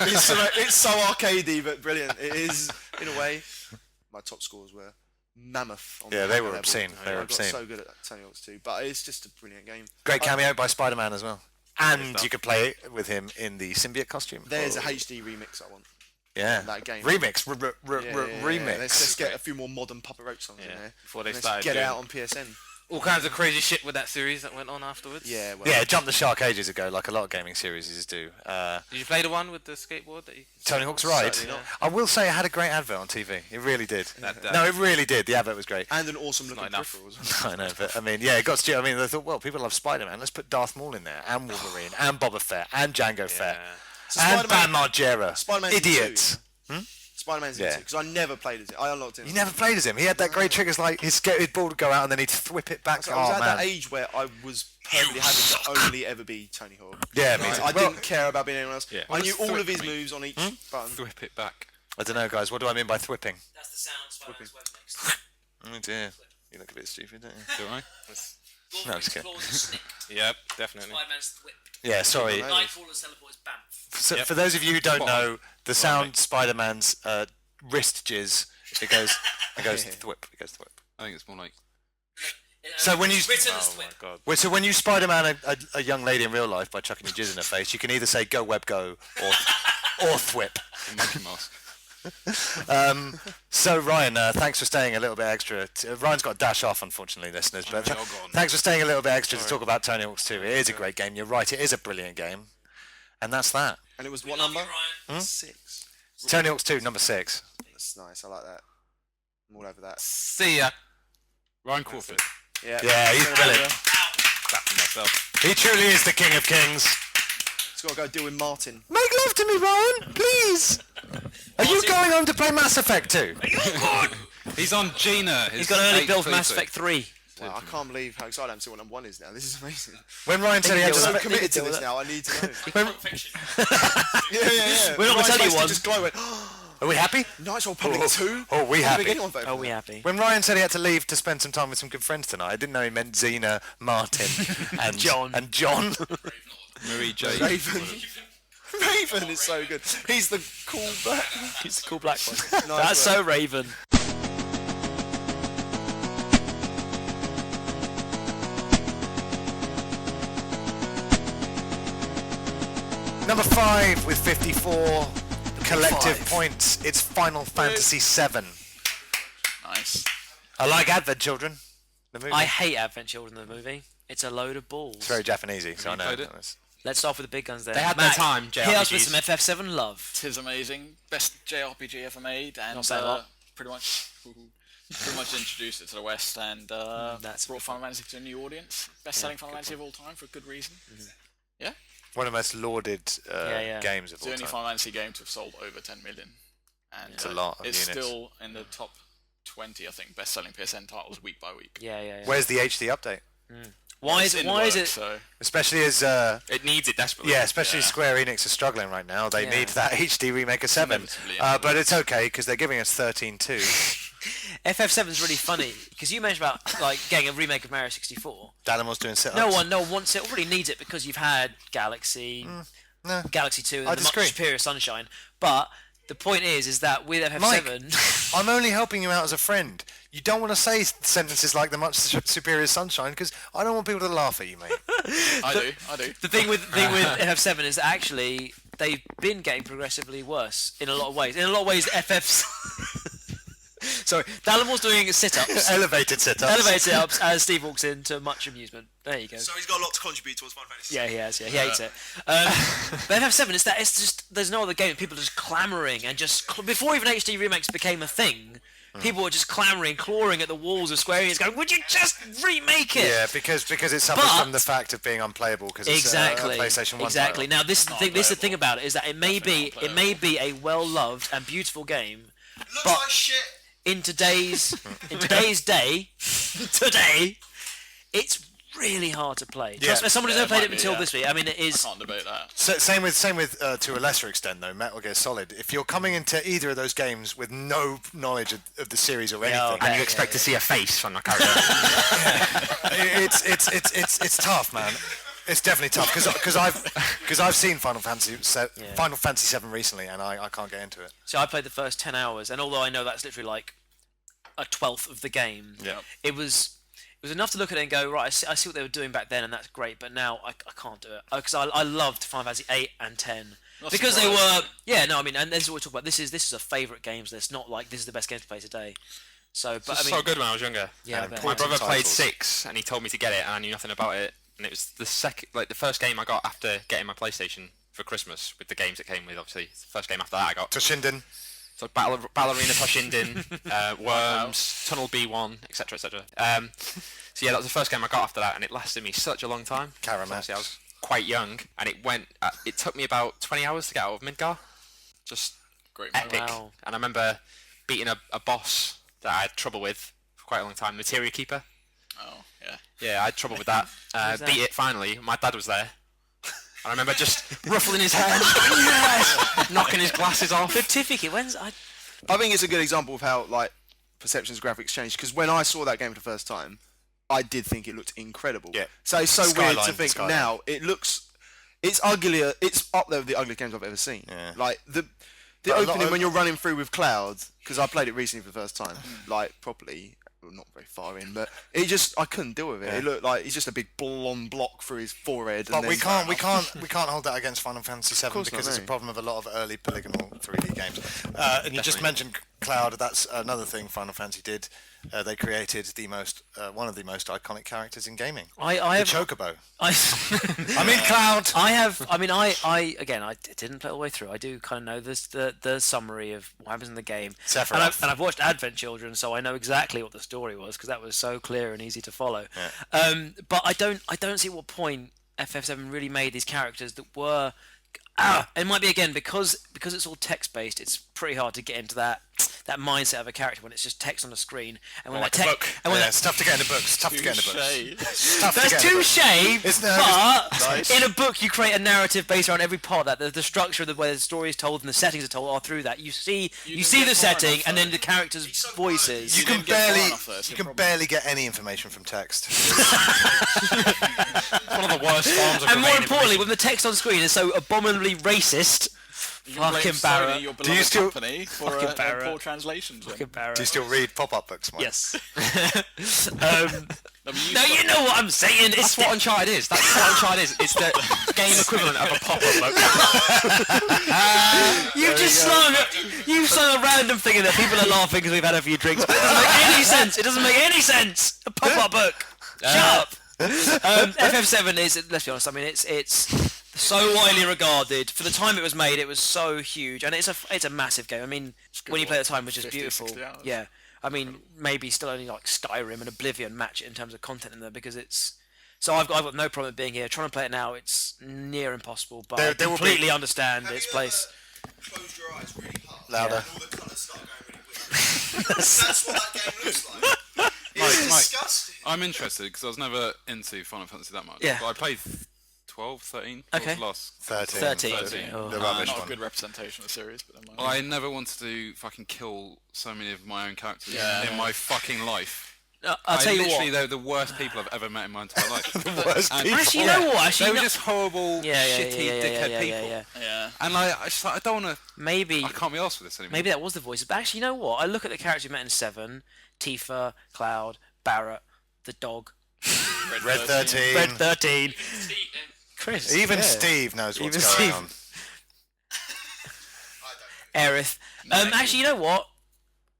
It's so arcadey, but brilliant. It is in a way. my top scores were mammoth. On Yeah, the they hammer were level. obscene. They were I got obscene. so good at Tony Hawk's 2, but it's just a brilliant game. Great cameo by Spider-Man as well. And stuff. you could play with him in the symbiote costume. There's a HD remix I want. Yeah. That game. Remix. Yeah, Remix. Let's get a few more modern Papa Roach songs in Yeah, there. before they Let's started get it doing out on PSN. all kinds of crazy shit with that series that went on afterwards. Yeah, well, Yeah, it jumped the shark ages ago, like a lot of gaming series do. Did you play the one with the skateboard that you? Tony Hawk's Ride. Certainly not. I will say it had a great advert on TV. It really did. That- No, it really did. The advert was great. and an awesome looking not enough. peripheral as well. I know, but I mean, yeah, it got stu I mean, they thought, well, people love Spider-Man. Let's put Darth Maul in there, and Wolverine, and Boba Fett, and Jango Fett, So and Spider-Man- Bam Margera. Spider-Man's in Idiots. Spider-Man's Yeah. in 2, because I never played as it. I unlocked it. You never played as him. He had that great trick. It's like his ball would go out and then he'd thwip it back. I was Oh at man. that age where I was perfectly happy to only ever be Tony Hawk. Yeah, me Like, too. I Well, didn't care about being anyone else. Yeah. I What knew does all thwip of his mean? moves on each button. Whip it back. I don't know, guys. What do I mean by thwipping? That's the sound Spider-Man's web makes. Oh dear. You look a bit stupid, don't you? Do I? Wolverine's okay. claws are snip. Yep, definitely. Spider-Man's whip. Yeah, sorry. Nightcrawler's teleport is bamf. So, Yep. for those of you who don't Spot on. know, the sound Spider-Man's wrist jizz, it goes thwip. It goes thwip. I think it's more like. So when you- It's written as Oh my whip. god. Well, so when you Spider-Man a young lady in real life by chucking your jizz in her face, you can either say "Go Web Go" or "Thwip." The monkey mask. So Ryan, thanks for staying a little bit extra. Ryan's got to dash off, unfortunately, listeners. But you're gone. thanks for staying a little bit extra to talk about Tony Hawk's 2. It is a great game. You're right. It is a brilliant game, and that's that. And it was We what love number? you, Ryan. 6. Tony Hawk's 2, number 6. That's nice. I like that. I'm all over that. See ya. Ryan Crawford. Yeah. Yeah, he's brilliant. Back to myself. He truly is the king of kings. It's got to go deal with Martin. Make love to me, Ryan, please. Are you going home to play Mass Effect 2? He's on Gina. He's got an early build for Mass Effect 3. Wow, I can't believe how excited I am to see what number 1 is now. This is amazing. When Ryan said he had I'm to so spe- committed to this now. I need to know. Fiction. yeah. We're not gonna tell you one. Just glow went, Are we happy? Nitro Public 2? Oh, we I don't happy. think anyone voted Oh, for we that. happy. When Ryan said he had to leave to spend some time with some good friends tonight, I didn't know he meant Xena, Martin, and John. And John. Marie J. Raven. Raven is so good. He's the cool black. He's the cool black one. Nice That's work. so Raven. Number 5 with 54 collective 5. points. It's Final Fantasy VII. Nice. I like Advent Children. The movie. I hate Advent Children, the movie. It's a load of balls. It's very Japanesey, so I you know. played it? Let's start with the big guns there. They had their Matt, time, hit us with JRPGs. some FF7 love. Tis amazing. Best JRPG ever made, and Not saying a lot. pretty much introduced it to the West and that's brought Final Fantasy to a new audience. Best-selling Final Fantasy of all time for a good reason. Yeah, One of the most lauded Yeah. games of it's the all only time. Final Fantasy game to have sold over 10 million. And It's a lot of it's units. still in the top 20, I think, best-selling PSN titles week by week. Yeah. Where's the HD update? Why It's is it? in the Why is works, it? So Especially as It needs it desperately. especially Square Enix are struggling right now. They Yeah. need that HD remake of 7. inevitably in the But it's okay because they're giving us 13.2. FF7's really funny because you mentioned about like getting a remake of Mario 64. Dallamore's doing sit-ups. No one wants it. Already needs it because you've had Galaxy, no. Galaxy 2, and I the much disagree. superior Sunshine. But the point is that with FF7, I'm only helping you out as a friend. You don't want to say sentences like the much superior Sunshine because I don't want people to laugh at you, mate. I do. the thing with FF7 is that actually they've been getting progressively worse in a lot of ways. In a lot of ways, FF's. Sorry, Dallamore's doing sit-ups. Elevated sit-ups. Elevated sit-ups as Steve walks in to much amusement. There you go. So he's got a lot to contribute towards Final Fantasy. Yeah, he has. Yeah, he hates it. But FF7 is that it's just there's no other game. People are just clamouring and just before even HD remakes became a thing, people were just clamouring, clawing at the walls of Square Enix, going, "Would you just remake it?" Yeah, because it suffers But- from the fact of being unplayable because it's Exactly. a PlayStation 1 Exactly. title. Now this is the thing. This is the thing about it is that it may be Definitely a well-loved and beautiful game, Looks but like shit. in today's day, it's really hard to play. Trust me, as someone who's Yeah, never played it it might be, until yeah. this week, I mean, it I is. can't debate that. So, same with to a lesser extent though, Metal Gear Solid. If you're coming into either of those games with no knowledge of the series or anything, okay. And you expect to see a face from the character. it's tough, man. It's definitely tough because I've seen Final Fantasy VII recently and I can't get into it. So I played the first 10 hours, and although I know that's literally like a 12th of the game. Yeah. It was enough to look at it and go, right, I see what they were doing back then, and that's great. But now I can't do it because I loved Final Fantasy 8 and 10 because they were. Yeah, no, I mean, and this is what we talk about. This is a favourite games list, not like this is the best game to play today. So, but I mean, so good when I was younger. Yeah, And I bet. My brother played titles. 6, and he told me to get it, and I knew nothing about it. And it was the first game I got after getting my PlayStation for Christmas with the games it came with. Obviously, the first game after that I got. Toshinden. So Ballerina Toshinden, Worms, Tunnel B1, etc., etc. So yeah, that was the first game I got after that, and it lasted me such a long time. Karamat. Obviously, I was quite young, and it went. It took me about 20 hours to get out of Midgar. Just Great epic. Wow. And I remember beating a boss that I had trouble with for quite a long time, Materia Keeper. Oh, yeah. Yeah, I had trouble with that. Who's that? Beat it finally. My dad was there. And I remember just ruffling his hair, knocking his glasses off. certificate. I think it's a good example of how like perceptions of graphics change. Because when I saw that game for the first time, I did think it looked incredible. Yeah. So it's so weird to Skyline, think Skyline. now it looks. It's uglier. It's up there with the ugliest games I've ever seen. Yeah. Like the But a lot opening of- when you're running through with Cloud, because I played it recently for the first time, like properly. Well, not very far in, but I couldn't deal with it. It looked like he's just a big blonde block through his forehead. But and we then- can't hold that against Final Fantasy VII course because not, it's a no. problem of a lot of early polygonal 3D games. And you just mentioned Cloud. That's another thing Final Fantasy did. They created one of the most iconic characters in gaming. I The have. Chocobo. I mean, Cloud. I have. I mean, I didn't play all the way through. I do kind of know the summary of what happens in the game. Sephiroth. And I've watched Advent Children, so I know exactly what the story was because that was so clear and easy to follow. Yeah. But I don't see what point FF7 really made these characters that were. It might be again because it's all text based. It's pretty hard to get into that mindset of a character when it's just text on the screen. And when Like that a book. and when It's tough to get in the books. It's tough to get in the books. It's tough to That's get in the books. touche, It's but in a book you create a narrative based around every part of that. The structure of the way the story is told and the settings are told are through that. You see didn't the get far setting enough, and then though. the characters' voices. You can didn't get far barely enough, though, it's you a can problem. barely get any information from text. One of the worst forms of And more domain importantly, information. when the text on screen is so abominably racist, You can blame fucking Sony, Barra. your Do you beloved still- company, for Fucking Barra. poor translations. Fucking Barra. Do you still read pop-up books, Mike? Yes. I mean, No, you know what I'm saying. It's That's what Uncharted is. That's what Uncharted is. It's the game equivalent of a pop-up book. you slung a random thing in there. People are laughing because we've had a few drinks. But it doesn't make any sense. It doesn't make any sense. A pop-up book. Shut up. FF7 is. Let's be honest. I mean, it's so widely regarded. For the time it was made, it was so huge, and it's a massive game. I mean, when you play at the time, which is 50, beautiful. 60 hours. Yeah. I mean, maybe still only like Skyrim and Oblivion match it in terms of content in there because it's. So I've got no problem being here. Trying to play it now, it's near impossible. But I There will be- completely understand its place. Close your eyes really hard. Louder. And all the colours start going really weird. That's what that game looks like. It's Mike. disgusting. I'm interested because I was never into Final Fantasy that much. Yeah. But I played 12, 13. What Okay. was the last? 13. 13. Oh. The rubbish not a one. good representation of the series, but then I never wanted to fucking kill so many of my own characters Yeah. in my fucking life. I'll tell you literally, what. they're the worst people I've ever met in my entire life. Worst And- people. Actually, you know what? Actually, They were no- just horrible, shitty, dickhead people. yeah. And like, I don't want to. Maybe I can't be asked for this anymore. maybe that was the voice. But actually, you know what? I look at the characters you met in 7, Tifa, Cloud, Barrett, the dog, Red 13. Red 13, Chris. Even yeah. Steve knows what's Even going Steve. on. Aerith. Actually, you know what?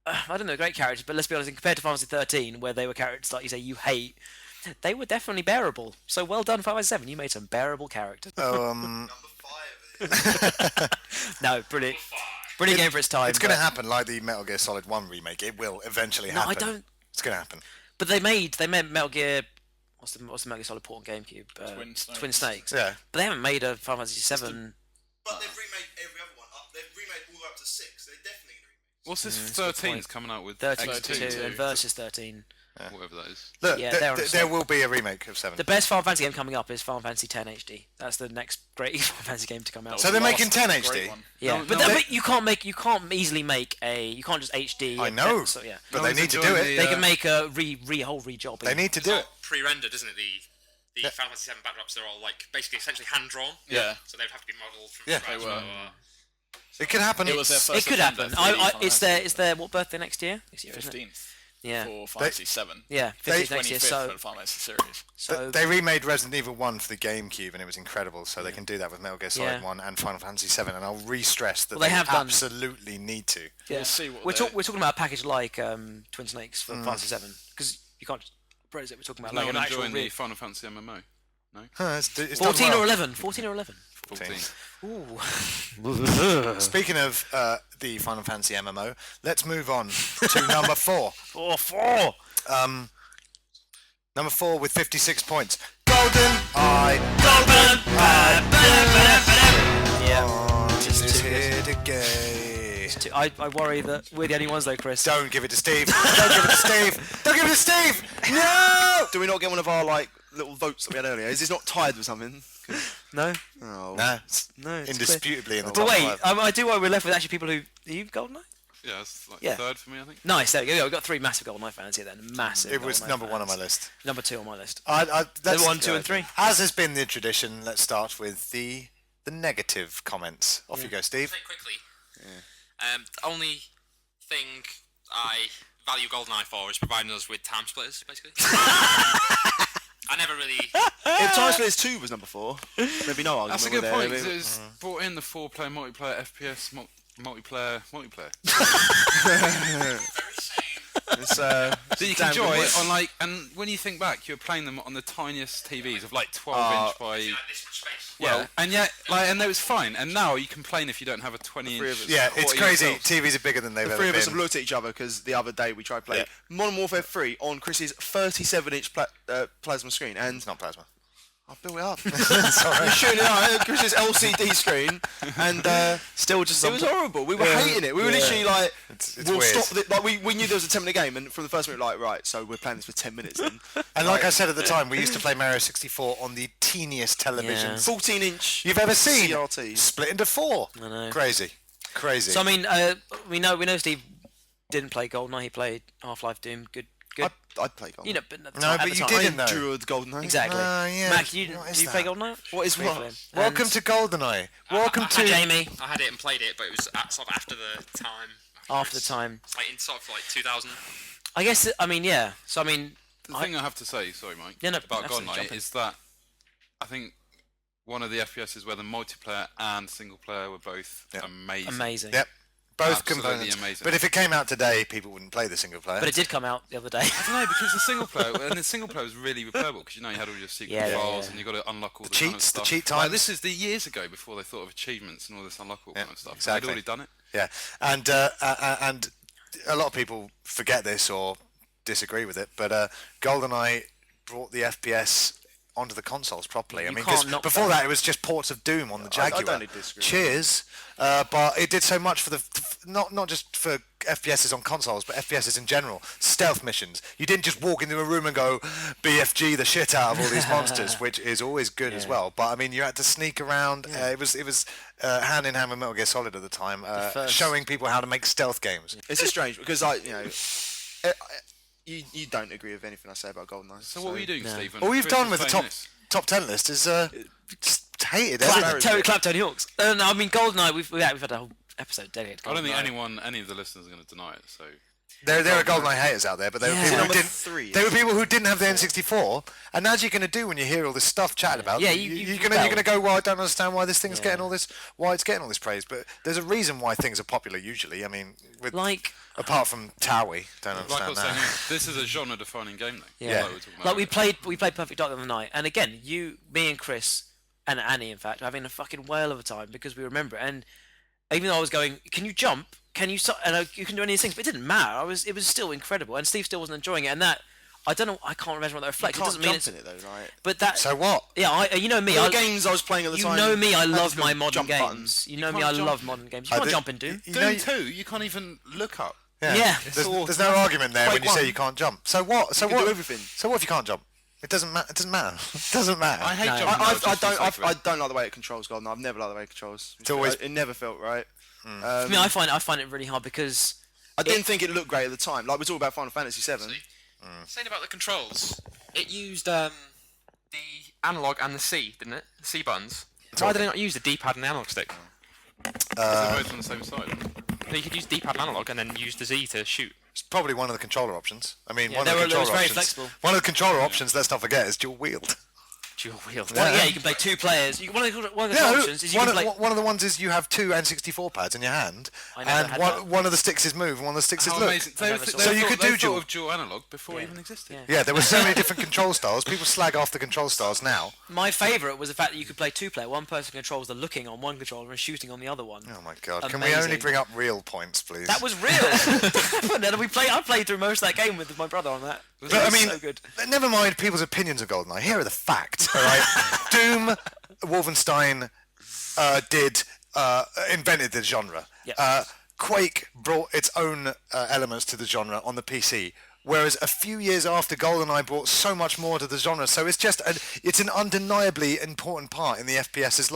I don't know, great characters, but let's be honest, compared to Final Fantasy 13, where they were characters like you say you hate, they were definitely bearable. So well done, Final Fantasy 7. You made some bearable characters. No, brilliant. Brilliant game for its time. It's going to but- happen like the Metal Gear Solid 1 remake. It will eventually No, happen. I don't. It's going to happen. But they made Metal Gear. What's the Metal Gear Solid port on GameCube? Twin Snakes. Twin Snakes. Yeah. But they haven't made a Final Fantasy 7. But they've remade every other one up. They've remade all the way up to 6. They're definitely going to remake. What's this? that's a good 13 point. is coming out with 13 X2, and Versus 13. whatever that is. Look, Yeah, th- they're on th- a there slot. will be a remake of 7. The best Final Fantasy game coming up is Final Fantasy 10 HD. That's the next great Final Fantasy game to come out. So they're Last making 10 great HD? one. Yeah, No, but, no, but you can't easily make you can't just HD. I and know, so, yeah. but No they one's need to do enjoying it. the, They can make a whole rejob. They need to do it. Pre-rendered, isn't it? The Final Fantasy 7 backdrops, they're all like basically essentially hand-drawn. Yeah. So they'd have to be modelled from Yeah. scratch. They were. It could happen. It was their It first could attempt happen. at 3D Final It's Fantasy. their what birthday next year? Next year, isn't it? 15th. Yeah. for Final Fantasy 7. Yeah, 50th next year. 25th So, for the Final Fantasy series. so They remade Resident Evil 1 for the GameCube, and it was incredible. So they can do that with Metal Gear Solid Yeah. 1 and Final Fantasy 7. And I'll re-stress that Well, they they have done- absolutely need to. yeah. We'll see what we're they- talking about a package like Twin Snakes for Final Fantasy 7 because you can't praise it. We're talking about No like one an actual enjoying the Final Fantasy MMO. Huh, it's 14 done or well. 11. 14 or 11. 14. Ooh. Speaking of the Final Fantasy MMO, let's move on to number 4. 4. Number 4 with 56 points. Golden Eye. Yeah. Just Just too here to gay. I worry that we're the only ones though, Chris. Don't give it to Steve. Don't give it to Steve. Don't give it to Steve. No. Do we not get one of our like little votes that we had earlier? Is this not tied with something? No. Oh. No. It's No. It's indisputably in the But top wait, 5. I do worry we're left with actually people who. Are you GoldenEye? Yeah, it's like Yeah. third for me, I think. Nice. There we go. We've got 3 massive GoldenEye fans here then. Massive. It was GoldenEye number 1 on my fans. list. Number 2 on my list. That's 1, 2, and 3. As has been the tradition, let's start with the negative comments. Off you go, Steve. Very quickly. The only thing I value GoldenEye for is providing us with time splitters, basically. I never really. If Time Splitters 2 was number 4, maybe no argument. That's a with good it. point, 'cause it was brought in the 4-player multiplayer FPS multiplayer. It's, That you can damn good enjoy work. on like, and when you think back, you were playing them on the tiniest TVs of like 12-inch by. This much space. Yeah, and yet, like, and it was fine. And now you complain if you don't have a 20-inch. Yeah, it's 40 crazy. yourself. TVs are bigger than they've The ever three of us been. have looked at each other because the other day we tried playing Modern Warfare 3 on Chris's 37-inch plasma screen, and It's not plasma. I built it up. Sorry. You're shooting it out Chris's LCD screen, and Still just. it was horrible. We were hating it. We were literally like, It's we'll weird. stop. Like we knew there was a 10-minute game, and from the first minute, like, right, so we're playing this for 10 minutes then. And like I said at the time, we used to play Mario 64 on the teeniest Yeah. televisions 14-inch you've ever seen. CRT. Split into 4. I know. Crazy. So I mean, we know Steve didn't play GoldenEye. He played Half-Life, Doom. Good. I'd play GoldenEye. You know, but at the No, time- but at the you time- didn't though. Endured GoldenEye. Exactly. yeah. Mac, What did is you play that? GoldenEye? What is Briefly. what? Welcome And to GoldenEye. Welcome to. Jamie. I had it and played it, but it was sort of after the time. After the time. It's like in sort of like 2000. I guess. I mean, yeah. So I mean, The thing I have to say, sorry, Mike, Yeah, no, about absolutely, jump GoldenEye in. is that I think one of the FPSs where the multiplayer and single player were both amazing. amazing. Yep. Both Absolutely components. amazing. But if it came out today, people wouldn't play the single player. But it did come out the other day. I don't know, because the single player was really replayable because you had all your secret Yeah, yeah, files yeah. and you got to unlock all the, The kind of cheats, the stuff. cheat Like, times. this is the years ago before they thought of achievements and all this unlockable kind of stuff. exactly. They'd already done it. Yeah, and a lot of people forget this or disagree with it, but GoldenEye brought the FPS onto the consoles properly. I You mean, can't 'cause knock before that. that it was just ports of Doom on the I Jaguar. don't need to disagree with Cheers, but it did so much for the not just for FPSs on consoles, but FPSs in general. Stealth missions. You didn't just walk into a room and go BFG the shit out of all these monsters, which is always good as well. But I mean, you had to sneak around. It was hand in hand with Metal Gear Solid at the time, first- showing people how to make stealth games. It's just strange because you don't agree with anything I say about GoldenEye. So what were you doing, No. Stephen? All we've Chris done was with the saying top this. top 10 list is just hated Clap, everything. Terry Clap, Tony Hawks. No, I mean GoldenEye. We've had a whole episode dedicated to I don't think GoldenEye. any of the listeners are going to deny it. So There are GoldenEye haters out there, but they were Yeah. people who Number didn't. 3. They were people who didn't have the N64, and as you're going to do when you hear all this stuff chatted about, Yeah, you're you going to rebel. go, well, I don't understand why this thing's Yeah. getting all this, why it's getting all this praise. But there's a reason why things are popular usually. I mean, Like, apart from Towie, don't like I understand was that. saying, this is a genre-defining game, though. yeah. Like we were talking about Like earlier. we played Perfect Dark the other night, and again, me and Chris and Annie, in fact, were having a fucking whale of a time because we remember it. And even though I was going, can you jump? Can you? You can do any of these things, but it didn't matter. It was still incredible, and Steve still wasn't enjoying it. And that, I don't know. I can't imagine what that You reflects. It can't doesn't mean jump it's. in it though, right? But that. So what? Yeah, you know me. The games I was playing at the You time. know me. I had love to my go modern jump games. buttons. You know You me. I can't jump. love modern games. You I can't did- jump in Doom. You know, Doom 2, you can't even look up. Yeah. There's no argument there when Quake you say 1. you can't jump. So what? So You can what? do everything. So what if you can't jump? It doesn't matter. It doesn't matter. It doesn't matter. I hate No. jumping. I just for the sake of don't it. like the way it controls GoldenEye. I've never liked the way it controls. It's always- It never felt right. For me, I find it really hard because I didn't think it looked great at the time. Like we're talking about Final Fantasy 7. Saying about the controls, it used the analog and the C, didn't it? The C buttons. Why did they not use the D-pad and the analog stick? They're both on the same side. No, you could use D-pad and analog and then use the Z to shoot. It's probably one of the controller options. I mean, Yeah, one of the it was controller very options. flexible. One of the controller options, let's not forget, is dual wield. Dual wield. Well, yeah, you can play 2 players. One of the options is you one can play. of the ones is you have 2 N64 pads in your hand, I never and had one, that. one of the sticks is move and one of the sticks is How look. amazing. I never saw So you could do they dual. thought of dual analog before it even existed. Yeah. Yeah, there were so many different control styles. People slag off the control styles now. My favourite was the fact that you could play 2-player. One person controls the looking on one controller and shooting on the other one. Oh my god! Can we only Amazing. bring up real points, please? That was real. And then I played through most of that game with my brother on that. It was But, I mean, so good. never mind people's opinions of GoldenEye. Here are the facts. All right, Doom, Wolfenstein invented the genre. Yeah. Quake brought its own elements to the genre on the PC. Whereas a few years after, GoldenEye brought so much more to the genre. So it's just it's an undeniably important part in the FPS's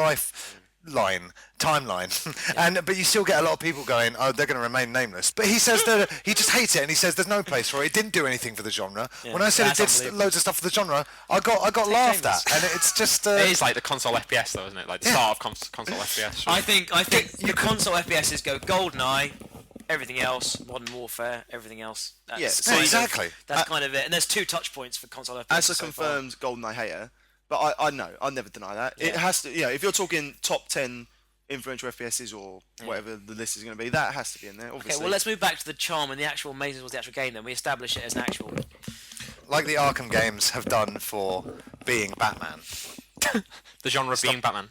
timeline, but you still get a lot of people going, oh, they're going to remain nameless. But he says that he just hates it, and he says there's no place for it. It didn't do anything for the genre. When I said it that's did unbelievable. loads of stuff for the genre, I got laughed at, and it's just. It is like the console FPS, though, isn't it? Like the start of console FPS. I think the console FPSs go GoldenEye, everything else, Modern Warfare, everything else. That's Yeah, kind of- exactly. That's kind of it. And there's 2 touch points for console FPS. As a confirmed GoldenEye hater, but I know, I'll never deny that. It has to, if you're talking top 10 influential FPSs or whatever the list is going to be, that has to be in there, obviously. Okay, well, let's move back to the charm and the actual amazing was the actual game then. We establish it as an actual... Like the Arkham games have done for being Batman. The genre being Batman.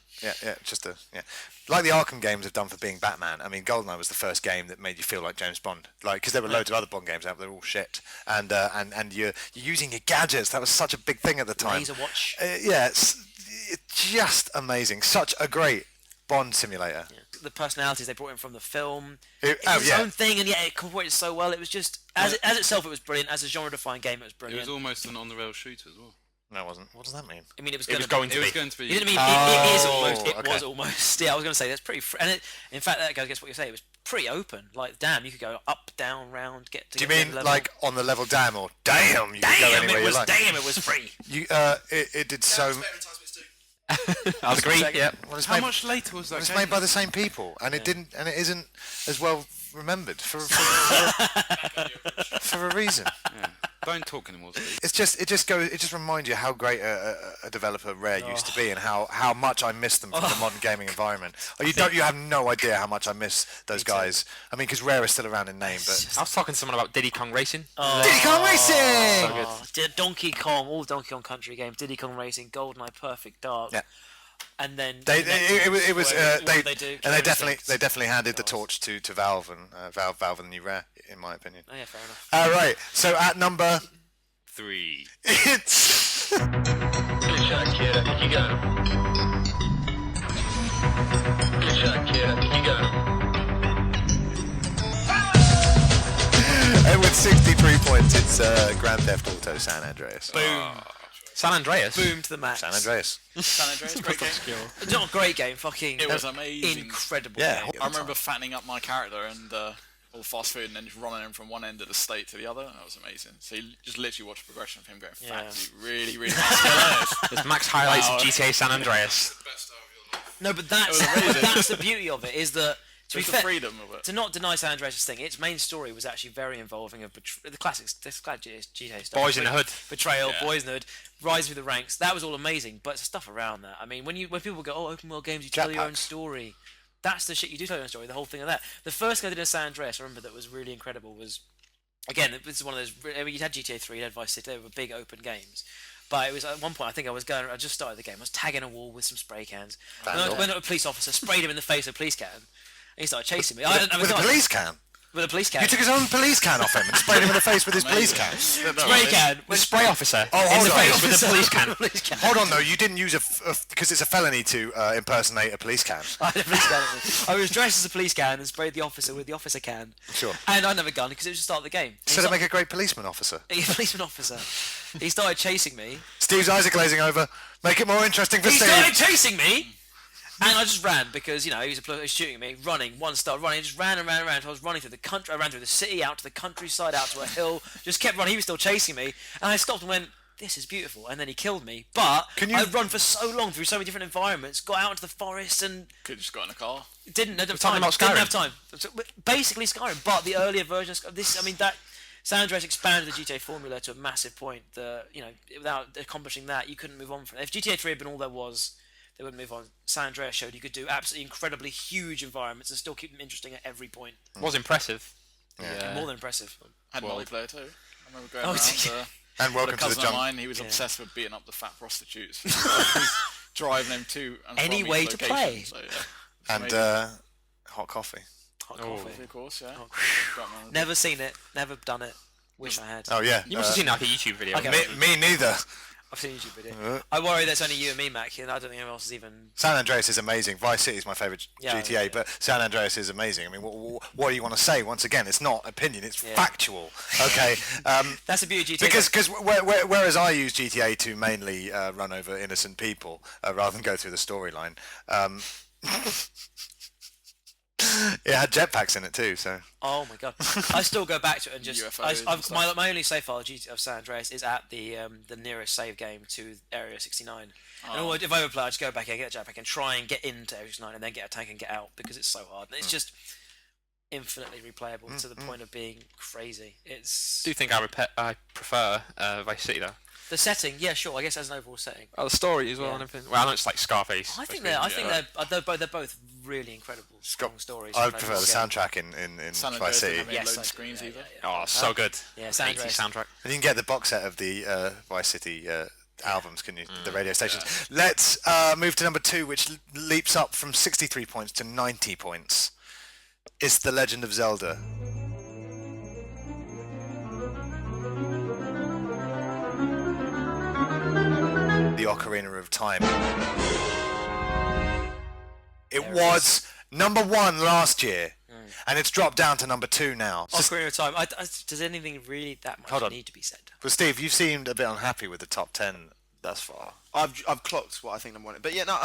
Like the Arkham games have done for being Batman. I mean, GoldenEye was the first game that made you feel like James Bond. Like, because there were loads of other Bond games out, but they're all shit. And you're using your gadgets. That was such a big thing at the time. Laser watch. It's just amazing. Such a great Bond simulator. The personalities they brought in from the film. It's It's its own thing, and yet it incorporated so well. It was just... As itself, it was brilliant. As a genre-defined game, it was It brilliant. was almost an on-the-rail shooter as well. No, it wasn't. What does that mean? I mean, it was It was going going to to It was be. going to be. You didn't mean it is Oh, almost. It okay. was almost. Yeah, I was going to say that's pretty. And in fact, that goes against what you say. It was pretty open. Like, damn, you could go up, down, round, get to. Do you get to mean the level. like on the level damn or damn? You could go Damn, anywhere it you was. like. Damn, it was free. You, it did so. I'll agree. Yeah. Well, it's How made, much later was that it's game? made by the same people, and it didn't, and it isn't as well remembered for a reason. Yeah. Don't talk anymore, Steve. It just reminds you how great a developer Rare used to be, and how much I miss them from the modern gaming environment. You have no idea how much I miss those guys. I mean, because Rare is still around in name, but I was talking to someone about Diddy Kong Racing. Diddy Kong Racing. So good. Donkey Kong, all Donkey Kong Country games, Diddy Kong Racing, GoldenEye, Perfect Dark. Yeah. And then They do? definitely handed the torch to Valve and Valve and the new Rare, in my opinion. Oh yeah, fair enough. Right, so at number 3. it's Good shot, kid. I think you got him. Good shot, kid. I think you got him. with 63 points. It's Grand Theft Auto San Andreas. Boom. San Andreas. Boom to the max. San Andreas. San Andreas, great game. It's not a great game. Fucking. It was amazing. Incredible. Yeah. Game. I remember fattening up my character and all fast food and then just running him from one end of the state to the other. That was amazing. So you just literally watch the progression of him going fat. Yeah. He really, really nice. There's max highlights of GTA San Andreas. No, but that's the beauty of it. Is that to be Just the fair, freedom of it. to not deny San Andreas' thing, its main story was actually very involving of the classics, this GTA stuff. Boys in the Hood. Betrayal, Yeah. Boys in the Hood, Rise through the ranks. That was all amazing, but it's stuff around that. I mean, when people go, oh, open world games, you tell your own Jetpacks. story. That's the shit you do tell your own story. The whole thing of that. The first thing I did in San Andreas, I remember that was really incredible. Was again, this is one of those. I mean, you had GTA 3, you had Vice City. They were big open games. But it was at one point, I think I just started the game. I was tagging a wall with some spray cans. Went up a police officer, sprayed him in the face with a police can. And he started chasing me. With a police can. With a police can. You took his own police can off him and sprayed him in the face with his police can. spray can The spray officer Oh, in hold the on. face with a police can. police can. Hold on, though. You didn't use because it's a felony to impersonate a police can. I had a police can. I was dressed as a police can and sprayed the officer with the officer can. Sure. And I never gun because it was just the start of the game. So to make a great policeman officer. A policeman officer. He started chasing me. Steve's eyes are glazing over. Make it more interesting for He Steve. started chasing me. And I just ran because, he was shooting at me, running, running, just ran and ran and ran until I was running through the country. I ran through the city, out to the countryside, out to a hill, just kept running. He was still chasing me. And I stopped and went, this is beautiful, and then he killed me. But I'd run for so long through so many different environments, got out into the forest, and Could just got in a car. didn't have talking time. about Didn't Skyrim. have time. So, basically Skyrim, but the earlier version of this. I mean, that San Andreas expanded the GTA formula to a massive point. Without accomplishing that, you couldn't move on from it. If GTA 3 had been all there was, they wouldn't move on. San Andreas showed you could do absolutely incredibly huge environments and still keep them interesting at every point. Was impressive. Yeah. More than impressive. Had multiplayer too. I remember going Oh, around. And welcome a to the cousin of jungle. mine, he was obsessed with beating up the fat prostitutes. He was driving them to and from Any each way to location, play. So, yeah. And hot coffee. Hot Oh. coffee. Of course, yeah. Got me on the- Never seen it. Never done it. Wish I had. Oh yeah. You must have seen like a YouTube video. Okay. Me neither. I've seen a YouTube video. I worry that's only you and me, Mac, and I don't think anyone else is even. San Andreas is amazing. Vice City is my favourite Yeah, GTA, yeah. but San Andreas is amazing. I mean, what do you want to say? Once again, it's not opinion; it's factual. Okay. That's the beauty of GTA. Because whereas I use GTA to mainly run over innocent people rather than go through the storyline, it had jetpacks in it too. So Oh my god! I still go back to it and just. UFOs and stuff. My only save file of San Andreas is at the nearest save game to Area 69. And if I ever play, I just go back and get a jetpack and try and get into Area 69 and then get a tank and get out because it's so hard. And it's just infinitely replayable to the point of being crazy. It's Do you think I prefer Vice City though? the setting. Yeah, sure. I guess as an overall setting. Oh, the story as well Yeah. and everything. Well, I know it's like Scarface. I think basically. they're both really incredible, strong stories. I and prefer the yeah. soundtrack in San Vice Andreas City. didn't have Yes, loads I of do, screens yeah, either. Oh, so good. Yeah, San 80s Andreas. soundtrack. And you can get the box set of the Vice City albums, can you? The radio stations. Let's move to number 2, which leaps up from 63 points to 90 points. It's The Legend of Zelda. The Ocarina of Time. It was number 1 last year, and it's dropped down to number 2 now. So, Ocarina of Time. Does anything really that much Hold on. need to be said? but Steve, you seemed a bit unhappy with the top 10 thus far. I've clocked what I think number 1. But yeah, no.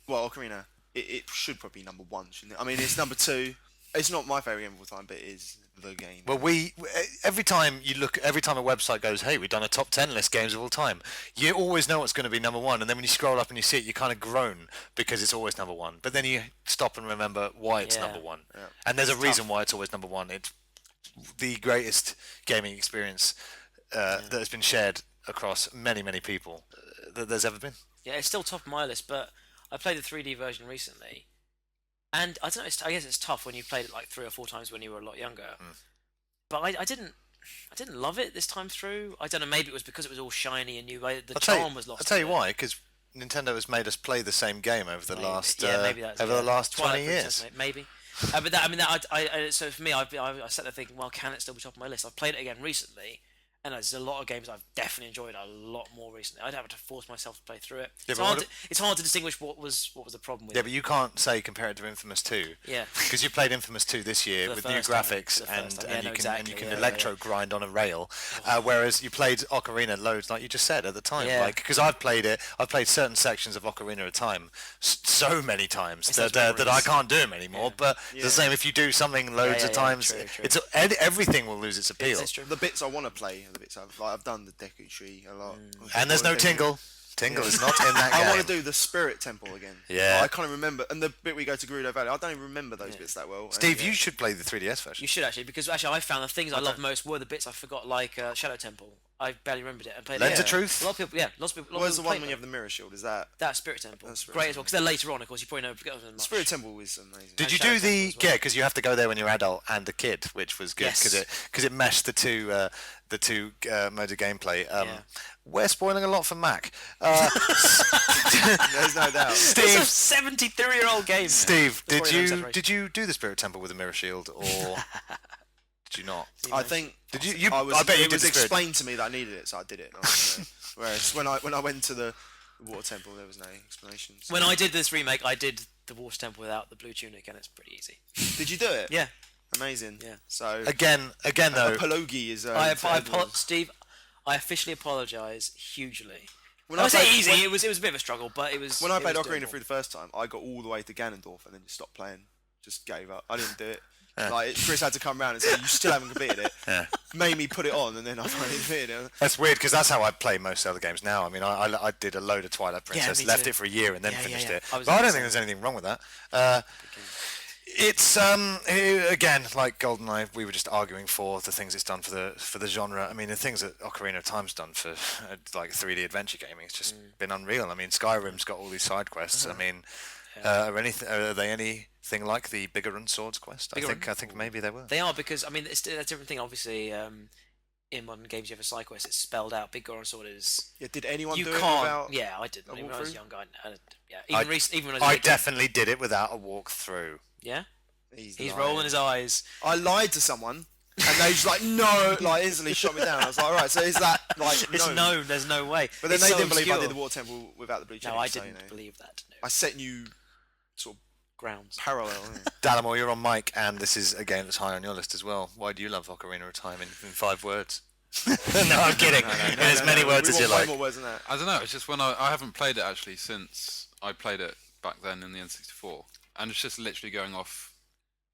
Well, Ocarina, it should probably be number 1, shouldn't it? I mean, it's number 2. It's not my favourite game of all time, but it is the game. Well, every time a website goes, hey, we've done a top 10 list games of all time, you always know what's going to be number 1, and then when you scroll up and you see it, you kind of groan because it's always number 1. But then you stop and remember why it's Yeah. number 1. Yeah. And there's a reason why it's always number 1. It's the greatest gaming experience that has been shared across many, many people that there's ever been. Yeah, it's still top of my list, but I played the 3D version recently, and I don't know. I guess it's tough when you played it like 3 or 4 times when you were a lot younger. But I didn't love it this time through. I don't know. Maybe it was because it was all shiny and new. The charm was lost. I'll tell you a bit. why, because Nintendo has made us play the same game over the last maybe that's, over the last Twilight 20 Princess, years. maybe. So for me, I sat there thinking, well, can it still be top of my list? I've played it again recently, and there's a lot of games I've definitely enjoyed a lot more recently. I'd have to force myself to play through it. Yeah, It's hard to distinguish what was the problem with Yeah, it. but you can't say compare it to Infamous 2. Yeah. Because you played Infamous 2 this year For the with new first time, graphics for the first time. Yeah, and no, you exactly, can yeah, electro grind on a rail, whereas you played Ocarina loads, like you just said at the time. Yeah. Like, because I've played certain sections of Ocarina at a time so many times that I can't do them anymore. Yeah. But it's the same if you do something loads of times. true, true. It's everything will lose its appeal. It's true. The bits I want to play are the bits I've done the Deku Tree a lot. And there's no Tingle. Tingle is not in that game. I want to do the Spirit Temple again. Yeah. I can't remember. And the bit we go to Gerudo Valley, I don't even remember those bits that well. Steve, And, you should play the 3DS version. You should actually, because actually I found the things I loved most were the bits I forgot, like Shadow Temple. I barely remembered it and played Lens it. of Truth? A lot of people, lots of people. Where's the one played when you have the Mirror Shield? Is that... that Spirit Temple? That's Spirit Great as well, because they're later on, of course. You probably know. Forget them much. Spirit Temple is amazing. Did you Shadow do the Temple as well. because you have to go there when you're adult and a kid, which was good Yes. because it meshed the two modes of gameplay. Yeah. We're spoiling a lot for Mac. There's no doubt. It's a Steve, 73-year-old game. Steve, That's probably no exaggeration. did you do the Spirit Temple with a mirror shield or did you not? I think... Did you? I bet you it did was the Spirit. explained to me that I needed it, so I did it. And I was, whereas when I went to the Water Temple, there was no explanation. So. When I did this remake, I did the Water Temple without the blue tunic, and it's pretty easy. Did you do it? Yeah. Amazing. Yeah. So Again though. Apology is. Steve, I officially apologise hugely. When I say played- easy. when- It was a bit of a struggle, but it was. When I it played was Ocarina doable. through the first time, I got all the way to Ganondorf and then just stopped playing. Just gave up. I didn't do it. Like Chris had to come round and say, "You still haven't completed it." Yeah. Made me put it on, and then I finally completed it. That's weird because that's how I play most other games now. I mean, I did a load of Twilight Princess, me left too. it for a year, and then Yeah, finished yeah. it. I was But I don't gonna think there's anything wrong with that. It's again like GoldenEye. We were just arguing for the things it's done for the genre. I mean, the things that Ocarina of Time's done for like 3D adventure gaming, it's just been unreal. I mean, Skyrim's got all these side quests. I mean, are they anything like the Biggerun Swords quest? I think maybe they were. They are, because I mean that's a different thing. Obviously, in modern games you have a side quest. It's spelled out. Big Goron Sword is. Yeah, did anyone You do can't. it without? Yeah, I did. a When I was walkthrough? young, even when I was I 18. definitely did it without a walkthrough. Yeah. He's He's lying. rolling his eyes. I lied to someone, and they just like no, like instantly shot me down. I was like, all right, so is that like It's known? known. There's no way. But then It's they so didn't believe I obscure. did the Water Temple without the blue No, challenge. I so, didn't you know, believe that. No. I set new sort of Grounds. parallel. Yeah. Dallamore, you're on mic, and this is a game that's high on your list as well. Why do you love Ocarina of Time in 5 words? No, I'm kidding. In as many words We as you want way like. more words than that. I don't know. It's just when I haven't played it actually since I played it back then in the N64, and it's just literally going off.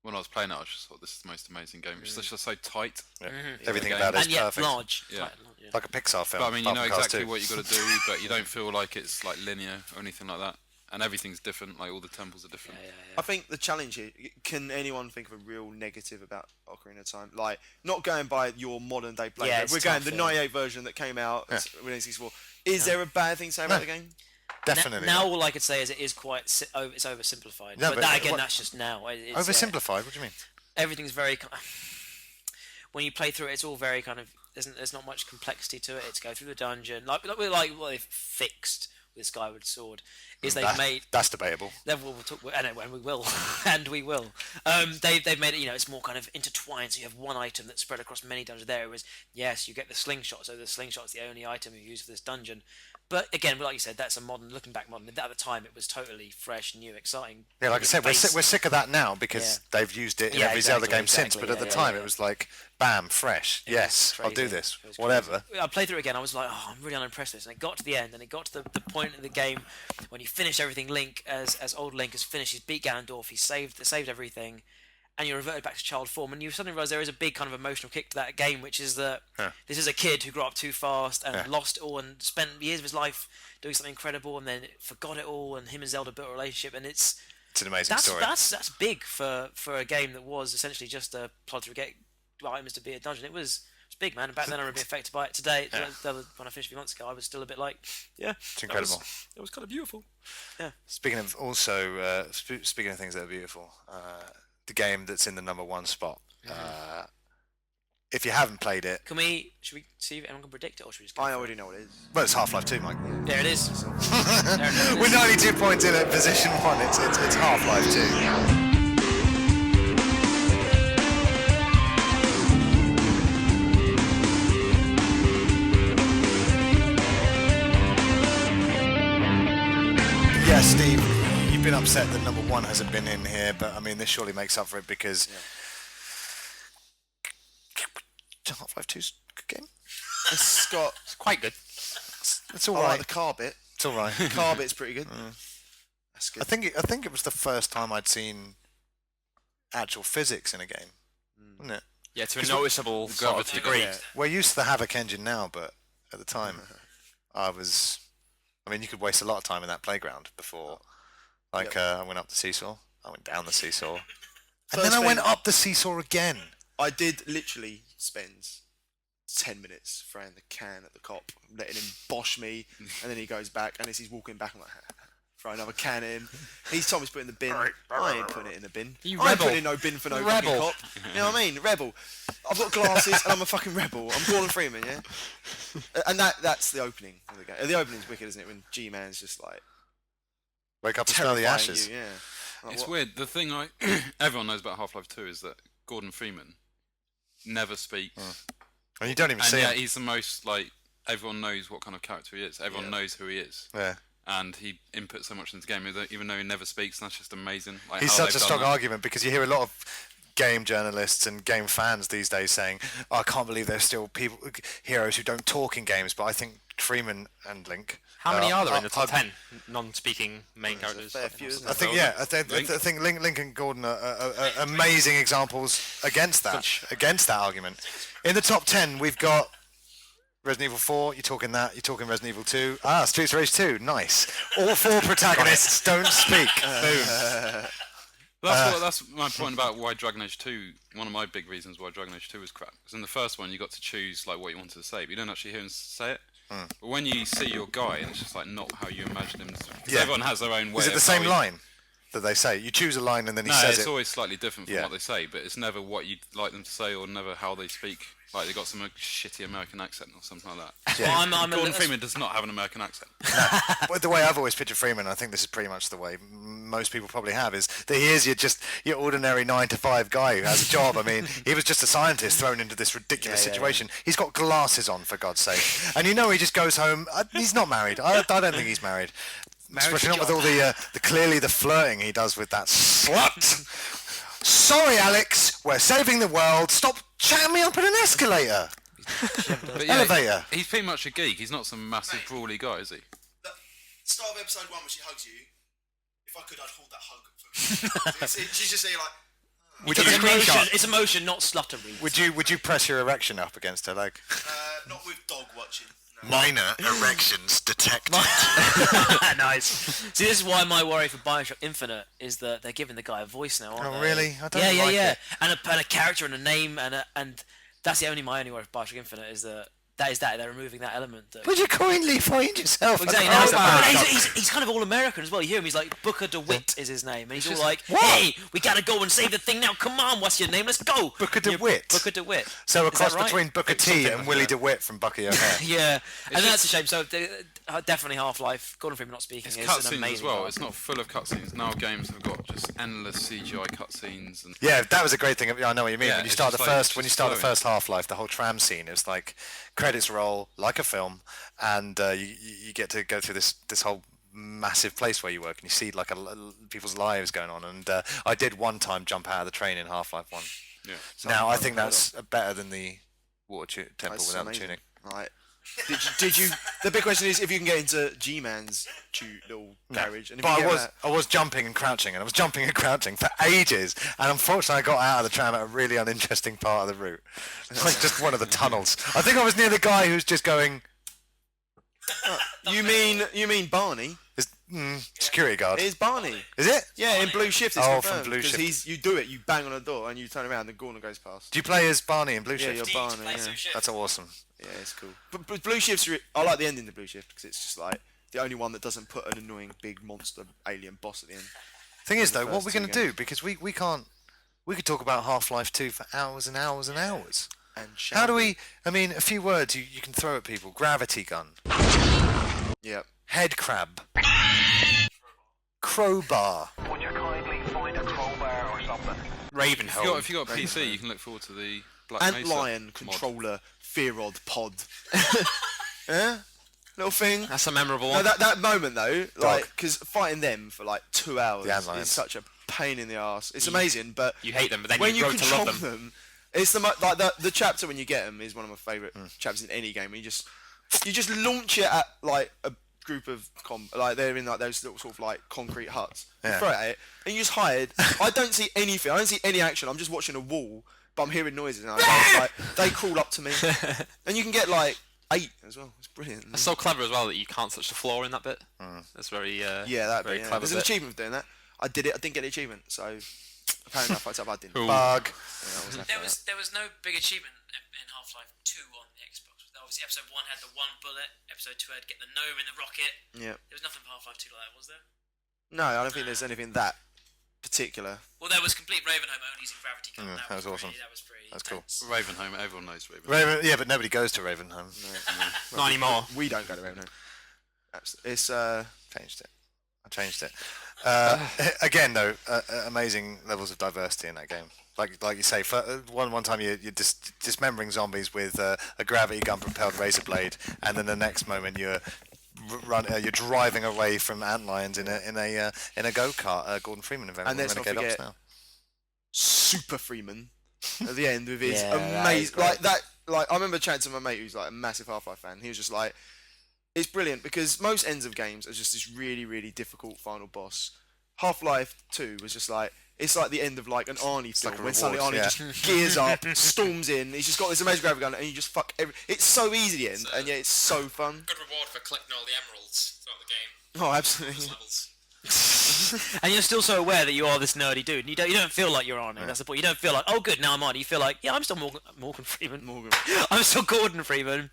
When I was playing it, I just thought this is the most amazing game. It's just so tight. Yeah. Everything Yeah. about it is And yet perfect. large. Yeah. Quite, Like a Pixar film. But I mean, you know apart from Cars exactly 2. what you got to do, but you don't feel like it's like linear or anything like that. And everything's different. Like all the temples are different. I think the challenge here, can anyone think of a real negative about Ocarina of Time? Like, not going by your modern day play. Yeah, but it's we're going tough, the yeah. 98 version that came out with N64. Is there a bad thing to say about the game? Definitely. Now all I could say is it is quite it's oversimplified. No, but but that again, what- that's just now. It's, Oversimplified? What do you mean? Everything's very. When you play through it, it's all very kind of. There's not much complexity to it. It's go through the dungeon. Like what they've fixed with Skyward Sword is they've made. That's debatable. We'll talk, and we will, and we will. They've made it. It's more kind of intertwined. So you have one item that's spread across many dungeons. There it was. Yes, you get the slingshot. So the slingshot's the only item you use for this dungeon. But again, like you said, that's a modern. Looking back, modern. At the time, it was totally fresh, new, exciting. Yeah, like I said, we're sick of that now because Yeah. they've used it in Yeah, every Zelda exactly, game since. But at the time, it was like, bam, fresh. It Yes, was I'll do crazy. this. It was Whatever. crazy. I played through it again. I was like, oh, I'm really unimpressed with this. And it got to the end, and it got to the point in the game when you finish everything. Link, as old Link, has finished. He's beat Ganondorf. He's saved everything, and you're reverted back to child form. And you suddenly realise there is a big kind of emotional kick to that game, which is that this is a kid who grew up too fast and lost it all and spent years of his life doing something incredible, and then forgot it all. And him and Zelda built a relationship, and it's an amazing story. That's big for a game that was essentially just a plot to get items to be a dungeon. It was big, man. And back then I remember being affected by it. Today, when I finished a few months ago, I was still a bit like, yeah, It's incredible. It was kind of beautiful. Yeah. Speaking of also, speaking of things that are beautiful, the game that's in the #1 spot. If you haven't played it, Should we see if anyone can predict it, or should we just go I for already know what it is. well, it's Half-Life 2, Mike. it? There it is. There it is. With 92 points in at position 1, it's Half-Life 2. Yeah, Steve, you've been upset that #1 hasn't been in here, but I mean, this surely makes up for it because Half-Life 2's a good game. It's got. It's quite good. It's all I right. like the car bit. It's all right. The car bit's pretty good. That's good. I think it was the first time I'd seen actual physics in a game, wasn't it? Yeah, to a noticeable sort of degree. Yeah. We're used to the Havoc engine now, but at the time, I mean, you could waste a lot of time in that playground before. Like, I went up the seesaw, I went down the seesaw, and First then I went thing- up the seesaw again. I did literally spend 10 minutes throwing the can at the cop, letting him bosh me, and then he goes back, and as he's walking back, I'm like, throw another can at him. He's told me to put it in the bin. I ain't putting it in the bin. You I ain't rebel. putting in no bin for no fucking Rebel. cop. You know what I mean? Rebel. I've got glasses, and I'm a fucking rebel. I'm Gordon Freeman, yeah? And that's the opening of the game. The opening's wicked, isn't it? When G-Man's just like Wake up and smell the terrifying ashes. you, yeah. Like, It's what? weird. The thing everyone knows about Half-Life 2 is that Gordon Freeman never speaks. And you don't even And see yeah, him. he's the most, like, everyone knows what kind of character he is. Everyone knows who he is. Yeah. And he inputs so much into the game, even though he never speaks, and that's just amazing. Like, He's how such a they've strong done that. argument because you hear a lot of game journalists and game fans these days saying, oh, I can't believe there's still heroes who don't talk in games, but I think Freeman and Link. How many are there in the are- top 10 non-speaking main characters? fair few, isn't I think I think Link and Gordon are amazing examples against that argument. In the top 10, we've got Resident Evil 4. You're talking Resident Evil 2. Streets of Rage 2. Nice. All 4 protagonists don't speak. Boom. That's my point about why Dragon Age 2. One of my big reasons why Dragon Age 2 was crap. Because in the first one, you got to choose like what you wanted to say, but you don't actually hear him say it. But when you see your guy, and it's just like not how you imagine him. Because everyone has their own way. Is it the same line that they say? You choose a line and then he says it. It's always slightly different from what they say, but it's never what you'd like them to say or never how they speak. Like they got some shitty American accent or something like that. Yeah. Well, Gordon Freeman does not have an American accent. Well, the way I've always pictured Freeman, I think this is pretty much the way most people probably have, is that he is your ordinary 9-to-5 guy who has a job. I mean, he was just a scientist thrown into this ridiculous situation. He's got glasses on, for God's sake, and he just goes home. He's not married. I don't think he's married. Especially not with all the clearly the flirting he does with that slut. Sorry, Alex, we're saving the world. Stop chatting me up in an escalator. But Elevator. He's pretty much a geek. He's not some massive brawly guy, is he? The start of episode 1 when she hugs you, if I could, I'd hold that hug for she's just saying like... It's emotion, not sluttery. Would you press your erection up against her leg? Not with dog watching. No. Minor erections detected. Nice. See, this is why my worry for Bioshock Infinite is that they're giving the guy a voice now, aren't they? Really? I don't like it. And a character and a name and that's my only worry for Bioshock Infinite is that they're removing that element. Would you kindly find yourself? Exactly. He's kind of all American as well. You hear him. He's like Booker DeWitt is his name, and he's all like, "Hey, we gotta go and save the thing now. Come on, what's your name? Let's go." Booker DeWitt. Booker DeWitt. So a Is that cross right? between Booker T and Willie DeWitt from Bucky O'Hare. Yeah, and that's a shame. So definitely Half-Life. Gordon Freeman not speaking It's is an cutscenes amazing. as well. part. It's not full of cutscenes. Now games have got just endless CGI cutscenes. And Yeah, that was a great thing. I know what you mean. Yeah, when you it's start just the like- first, it's when you just start the flowing. first Half-Life, the whole tram scene is like credits roll like a film, and you get to go through this whole massive place where you work, and you see like people's lives going on. And I did one time jump out of the train in Half-Life 1. yeah. Now I think that's better than the water temple That's without amazing. the tuning. Right. Did you? The big question is if you can get into G-Man's little garage. And if But you get I was jumping and crouching, and I was jumping and crouching for ages, and unfortunately I got out of the tram at a really uninteresting part of the route. Like just one of the tunnels. I think I was near the guy who's just going, you mean Barney? security guard. It is Barney. Is it? Yeah, in Blue Shift. It's Oh, confirmed, from Blue 'cause Shift. you do it. You bang on a door and you turn around and Gordon goes past. Do you play as Barney in Blue Yeah, Shift? you're Barney. Yeah. That's awesome. Yeah, it's cool. But Blue Shift's... I like the ending to Blue Shift because it's just like the only one that doesn't put an annoying big monster alien boss at the end. Thing is the though, what first we're two going to do, because we can't, we could talk about Half-Life 2 for hours and hours and hours. And How do we, I mean, a few words you can throw at people. Gravity gun. Yep. Head crab. Crowbar. Would you kindly find a crowbar or something? Ravenholm. If you got a PC, you can look forward to the Black Ant Mesa Lion mod. controller Fearod pod. Yeah? Little thing. That's a memorable No, one. that moment though, like, because fighting them for like 2 hours The Ant Lions. is such a pain in the ass. It's amazing, but You hate them, but then when you you grow to control love them. them, it's the chapter when you get them is one of my favourite chapters in any game. When you just launch it at like a group of like they're in like those little sort of like concrete huts. You Yeah. throw it at it and you just hide. I don't see anything. I don't see any action. I'm just watching a wall, but I'm hearing noises and like they crawl up to me, and you can get like 8 as well. It's brilliant. That's so clever as well that you can't touch the floor in that bit. That's very Yeah, that'd very be. Yeah. clever There's an bit. achievement for doing that. I did it. I didn't get the achievement, so apparently I fucked up. I didn't. Cool. Bug. Yeah, I wasn't happy There with was there was no big achievement in Half-Life 2 on the Xbox. Obviously, episode 1 had the 1 bullet. Episode 2 had get the gnome in the rocket. that. Yeah. There was nothing for Half-Life 2 like that, was there? No, I don't think there's anything that particular. Well, there was complete Ravenholm only using gravity gun. Yeah, that was awesome. That was pretty. That's cool. intense. Ravenholm, everyone knows Ravenholm. Yeah, but nobody goes to Ravenholm. Not anymore. We don't go to Ravenholm. It's Changed it. I changed it. Again, though, amazing levels of diversity in that game. Like you say, for, one time you're dismembering zombies with a gravity gun propelled razor blade, and then the next moment you're you're driving away from ant lions in a go kart. Gordon Freeman event. And let's not Renegade Ops forget- now. Super Freeman at the end with his Yeah, that is amazing great. like that. Like I remember chatting to my mate who's like a massive Half-Life fan. He was just like, It's brilliant because most ends of games are just this really, really difficult final boss. Half-Life 2 was just like, it's like the end of like an Arnie film like a when suddenly Arnie reward, just gears up, storms in, he's just got this amazing gravity gun and you just fuck it's so easy at the end and yet it's so fun. Good reward for collecting all the emeralds throughout the game. Oh, absolutely. Those levels. And you're still so aware that you are this nerdy dude. And you don't feel like you're Arnie. That's the point. You don't feel like, oh good, now I'm Arnie. You feel like, yeah, I'm still Morgan Freeman. I'm still Gordon Freeman,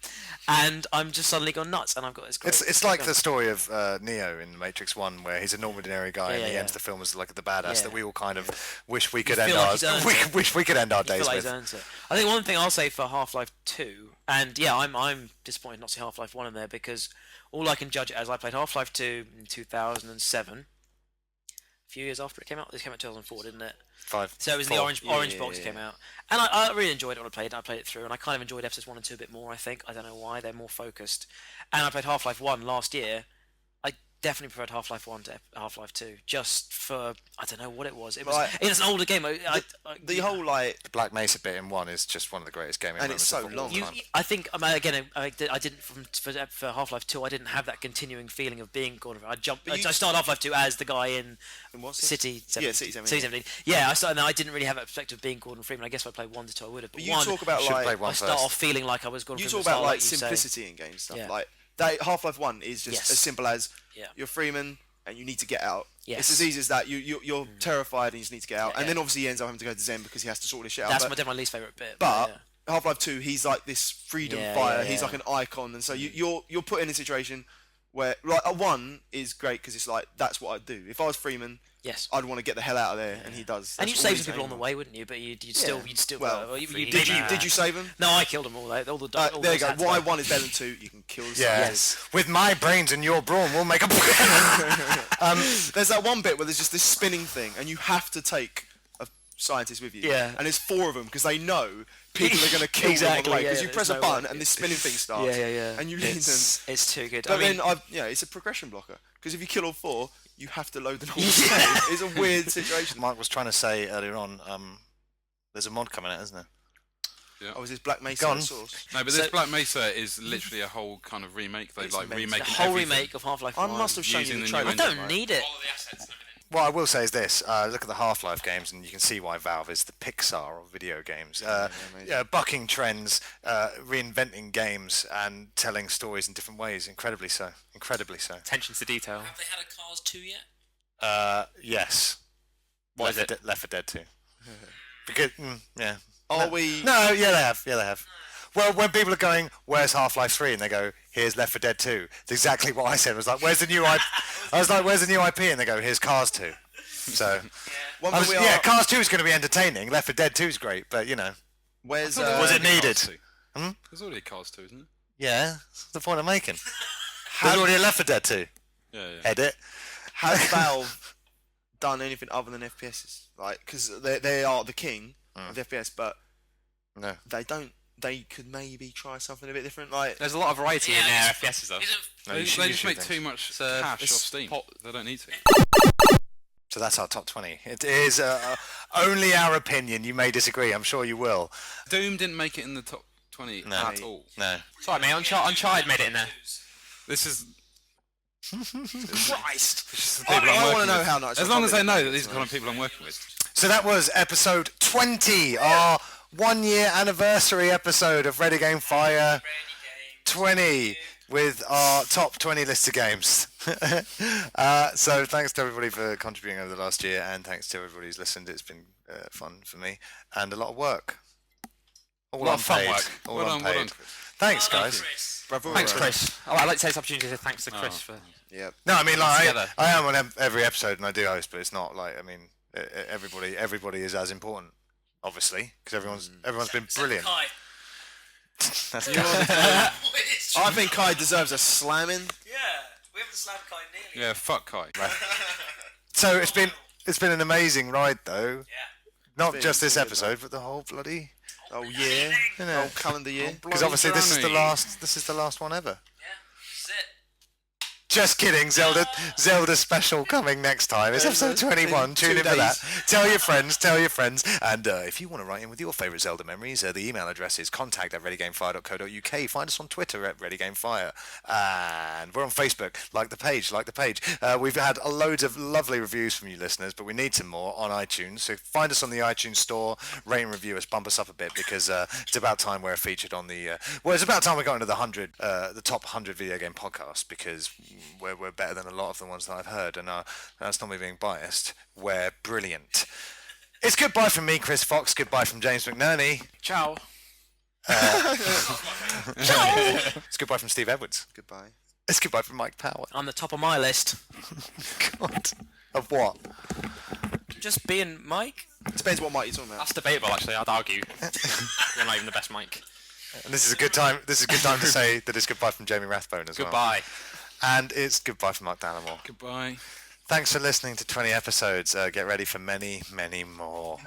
and I'm just suddenly gone nuts. And I've got this. Great It's like the story of Neo in Matrix 1, where he's an ordinary guy and he ends the film as like the badass that we all kind of wish we could end feel like our wish we could end our days with. I think one thing I'll say for Half-Life 2, and yeah, I'm disappointed not to see Half-Life 1 in there because all I can judge it as, I played Half-Life 2 in 2007. A few years after it came out. This came out in 2004, didn't it? 5. So it was the orange box came out, and I really enjoyed it when I played it. I played it through, and I kind of enjoyed episodes 1 and 2 a bit more. I think I don't know why, they're more focused. And I played Half-Life 1 last year. I definitely preferred Half-Life 1 to Half-Life 2, just for I don't know what it was. It was it's an older game. The whole like The Black Mesa bit in 1 is just one of the greatest gaming And moments it's so of all long. time. I think again I didn't for Half-Life 2. I didn't have that continuing feeling of being Gordon. I started Half-Life 2 as the guy in City 17. Yeah, City 17. City 17. Yeah, I started. And I didn't really have that perspective of being Gordon Freeman. I guess if I played 1 to 2, I would have. But you one, talk about should like play one I start first. off feeling like I was Gordon you Freeman. talk about like you say. simplicity in game stuff. Yeah. Like Half-Life 1 is just as simple as you're Freeman and you need to get out. Yes. It's as easy as that. You're terrified and you just need to get out. And then obviously he ends up having to go to Zen because he has to sort this shit out. That's definitely my least favourite bit. But Half-Life 2, he's like this freedom fighter. He's yeah. like an icon, and so you're put in a situation where like a 1 is great because it's like that's what I'd do if I was Freeman. Yes. I'd want to get the hell out of there, and he does. And you That's save all some people he's on the aiming way, wouldn't you? But you'd still. Well, you did you save him? No, I killed them all. All the There you go. hats Why back. 1 is better than 2? You can kill the Yes. With my brains and your brawn, we'll make a. There's that one bit where there's just this spinning thing, and you have to take a scientist with you. Yeah. And there's 4 of them because they know people are going to kill them on the way. Because you press a button and this spinning thing starts. Yeah. And you lead them. It's too good. But then it's a progression blocker because if you kill all 4, you have to load the whole game. It's a weird situation. Mark was trying to say earlier on, there's a mod coming out, isn't there? Yeah. Oh, is this Black Mesa Gone. source? No, but this Black Mesa is literally a whole kind of remake. They like amazing. remake the whole remake of Half-Life 1. I must have shown you Using the the trailer. new I don't engine, need it. All of the assets and everything. What I will say is this: look at the Half-Life games, and you can see why Valve is the Pixar of video games. Bucking trends, reinventing games, and telling stories in different ways. Incredibly so. Attention to detail. Have they had a Cars 2 yet? Yes. What is it? Left 4 Dead 2. Because yeah. Are we? No, yeah, they have. Well, when people are going, "Where's Half-Life 3?" and they go, "Here's Left 4 Dead 2." It's exactly what I said. I was like, "Where's the new IP?" I was like, "Where's the new IP?" And they go, "Here's Cars 2." So, Cars 2 is going to be entertaining. Left 4 Dead 2 is great, but you know, Where's was it needed? There's already a Cars 2, isn't it? Yeah, that's the point I'm making. There's already a Left 4 Dead 2. Yeah. Edit. Has Valve done anything other than FPSs? Like, because they are the king of the FPS, but No. they don't. They could maybe try something a bit different. Like, There's a lot of variety in their FPSs though. They just make too much cash it's off Steam. They don't need to. So that's our top 20. It is only our opinion. You may disagree. I'm sure you will. Doom didn't make it in the top 20 at all. No. Sorry, mate. Uncharted made it in there. This is Christ! I want to know how nice. As long as they know that these are the kind of people I'm working with. So that was episode 20, our 1-year anniversary episode of Ready Game Fire 20, with our top 20 list of games. So thanks to everybody for contributing over the last year, and thanks to everybody who's listened. It's been fun for me, and a lot of work. All A lot of fun unpaid. work. All Well done, unpaid. well done, Chris. Thanks, guys. Thanks, Chris. I'd like to take this opportunity to say thanks to Chris for. Yeah. No, I mean, like, Together. I am on every episode, and I do host, but it's not like, I mean, everybody is as important, obviously, because everyone's been brilliant. Kai. That's I think Kai deserves a slamming. Yeah, we haven't slammed Kai nearly. Yeah, fuck Kai. So it's been an amazing ride, though. Yeah. Not just this episode, but the whole bloody year, whole calendar year. Because obviously this is the journey. last one ever. Yeah, this is it. Just kidding. Zelda special coming next time. It's episode 21. Tune in for that. Tell your friends. And if you want to write in with your favourite Zelda memories, the email address is contact@readygamefire.co.uk. Find us on Twitter @readygamefire. And we're on Facebook. Like the page. We've had loads of lovely reviews from you listeners, but we need some more on iTunes. So find us on the iTunes store, rate and review us, bump us up a bit, because it's about time we're featured on the... it's about time we got into the top 100 video game podcasts, because we're better than a lot of the ones that I've heard, and that's not me being biased. We're brilliant. It's goodbye from me, Chris Fox. Goodbye from James McNerney. Ciao. It's goodbye from Steve Edwards. Goodbye. It's goodbye from Mike Power. On the top of my list. God. Of what? Just being Mike. Depends what mic you're talking about. That's debatable, actually. I'd argue. You're not even the best mic. And this is a good time to say that it's goodbye from Jamie Rathbone as well. Goodbye. And it's goodbye from Mark Dallamore. Goodbye. Thanks for listening to 20 episodes. Get ready for many, many more.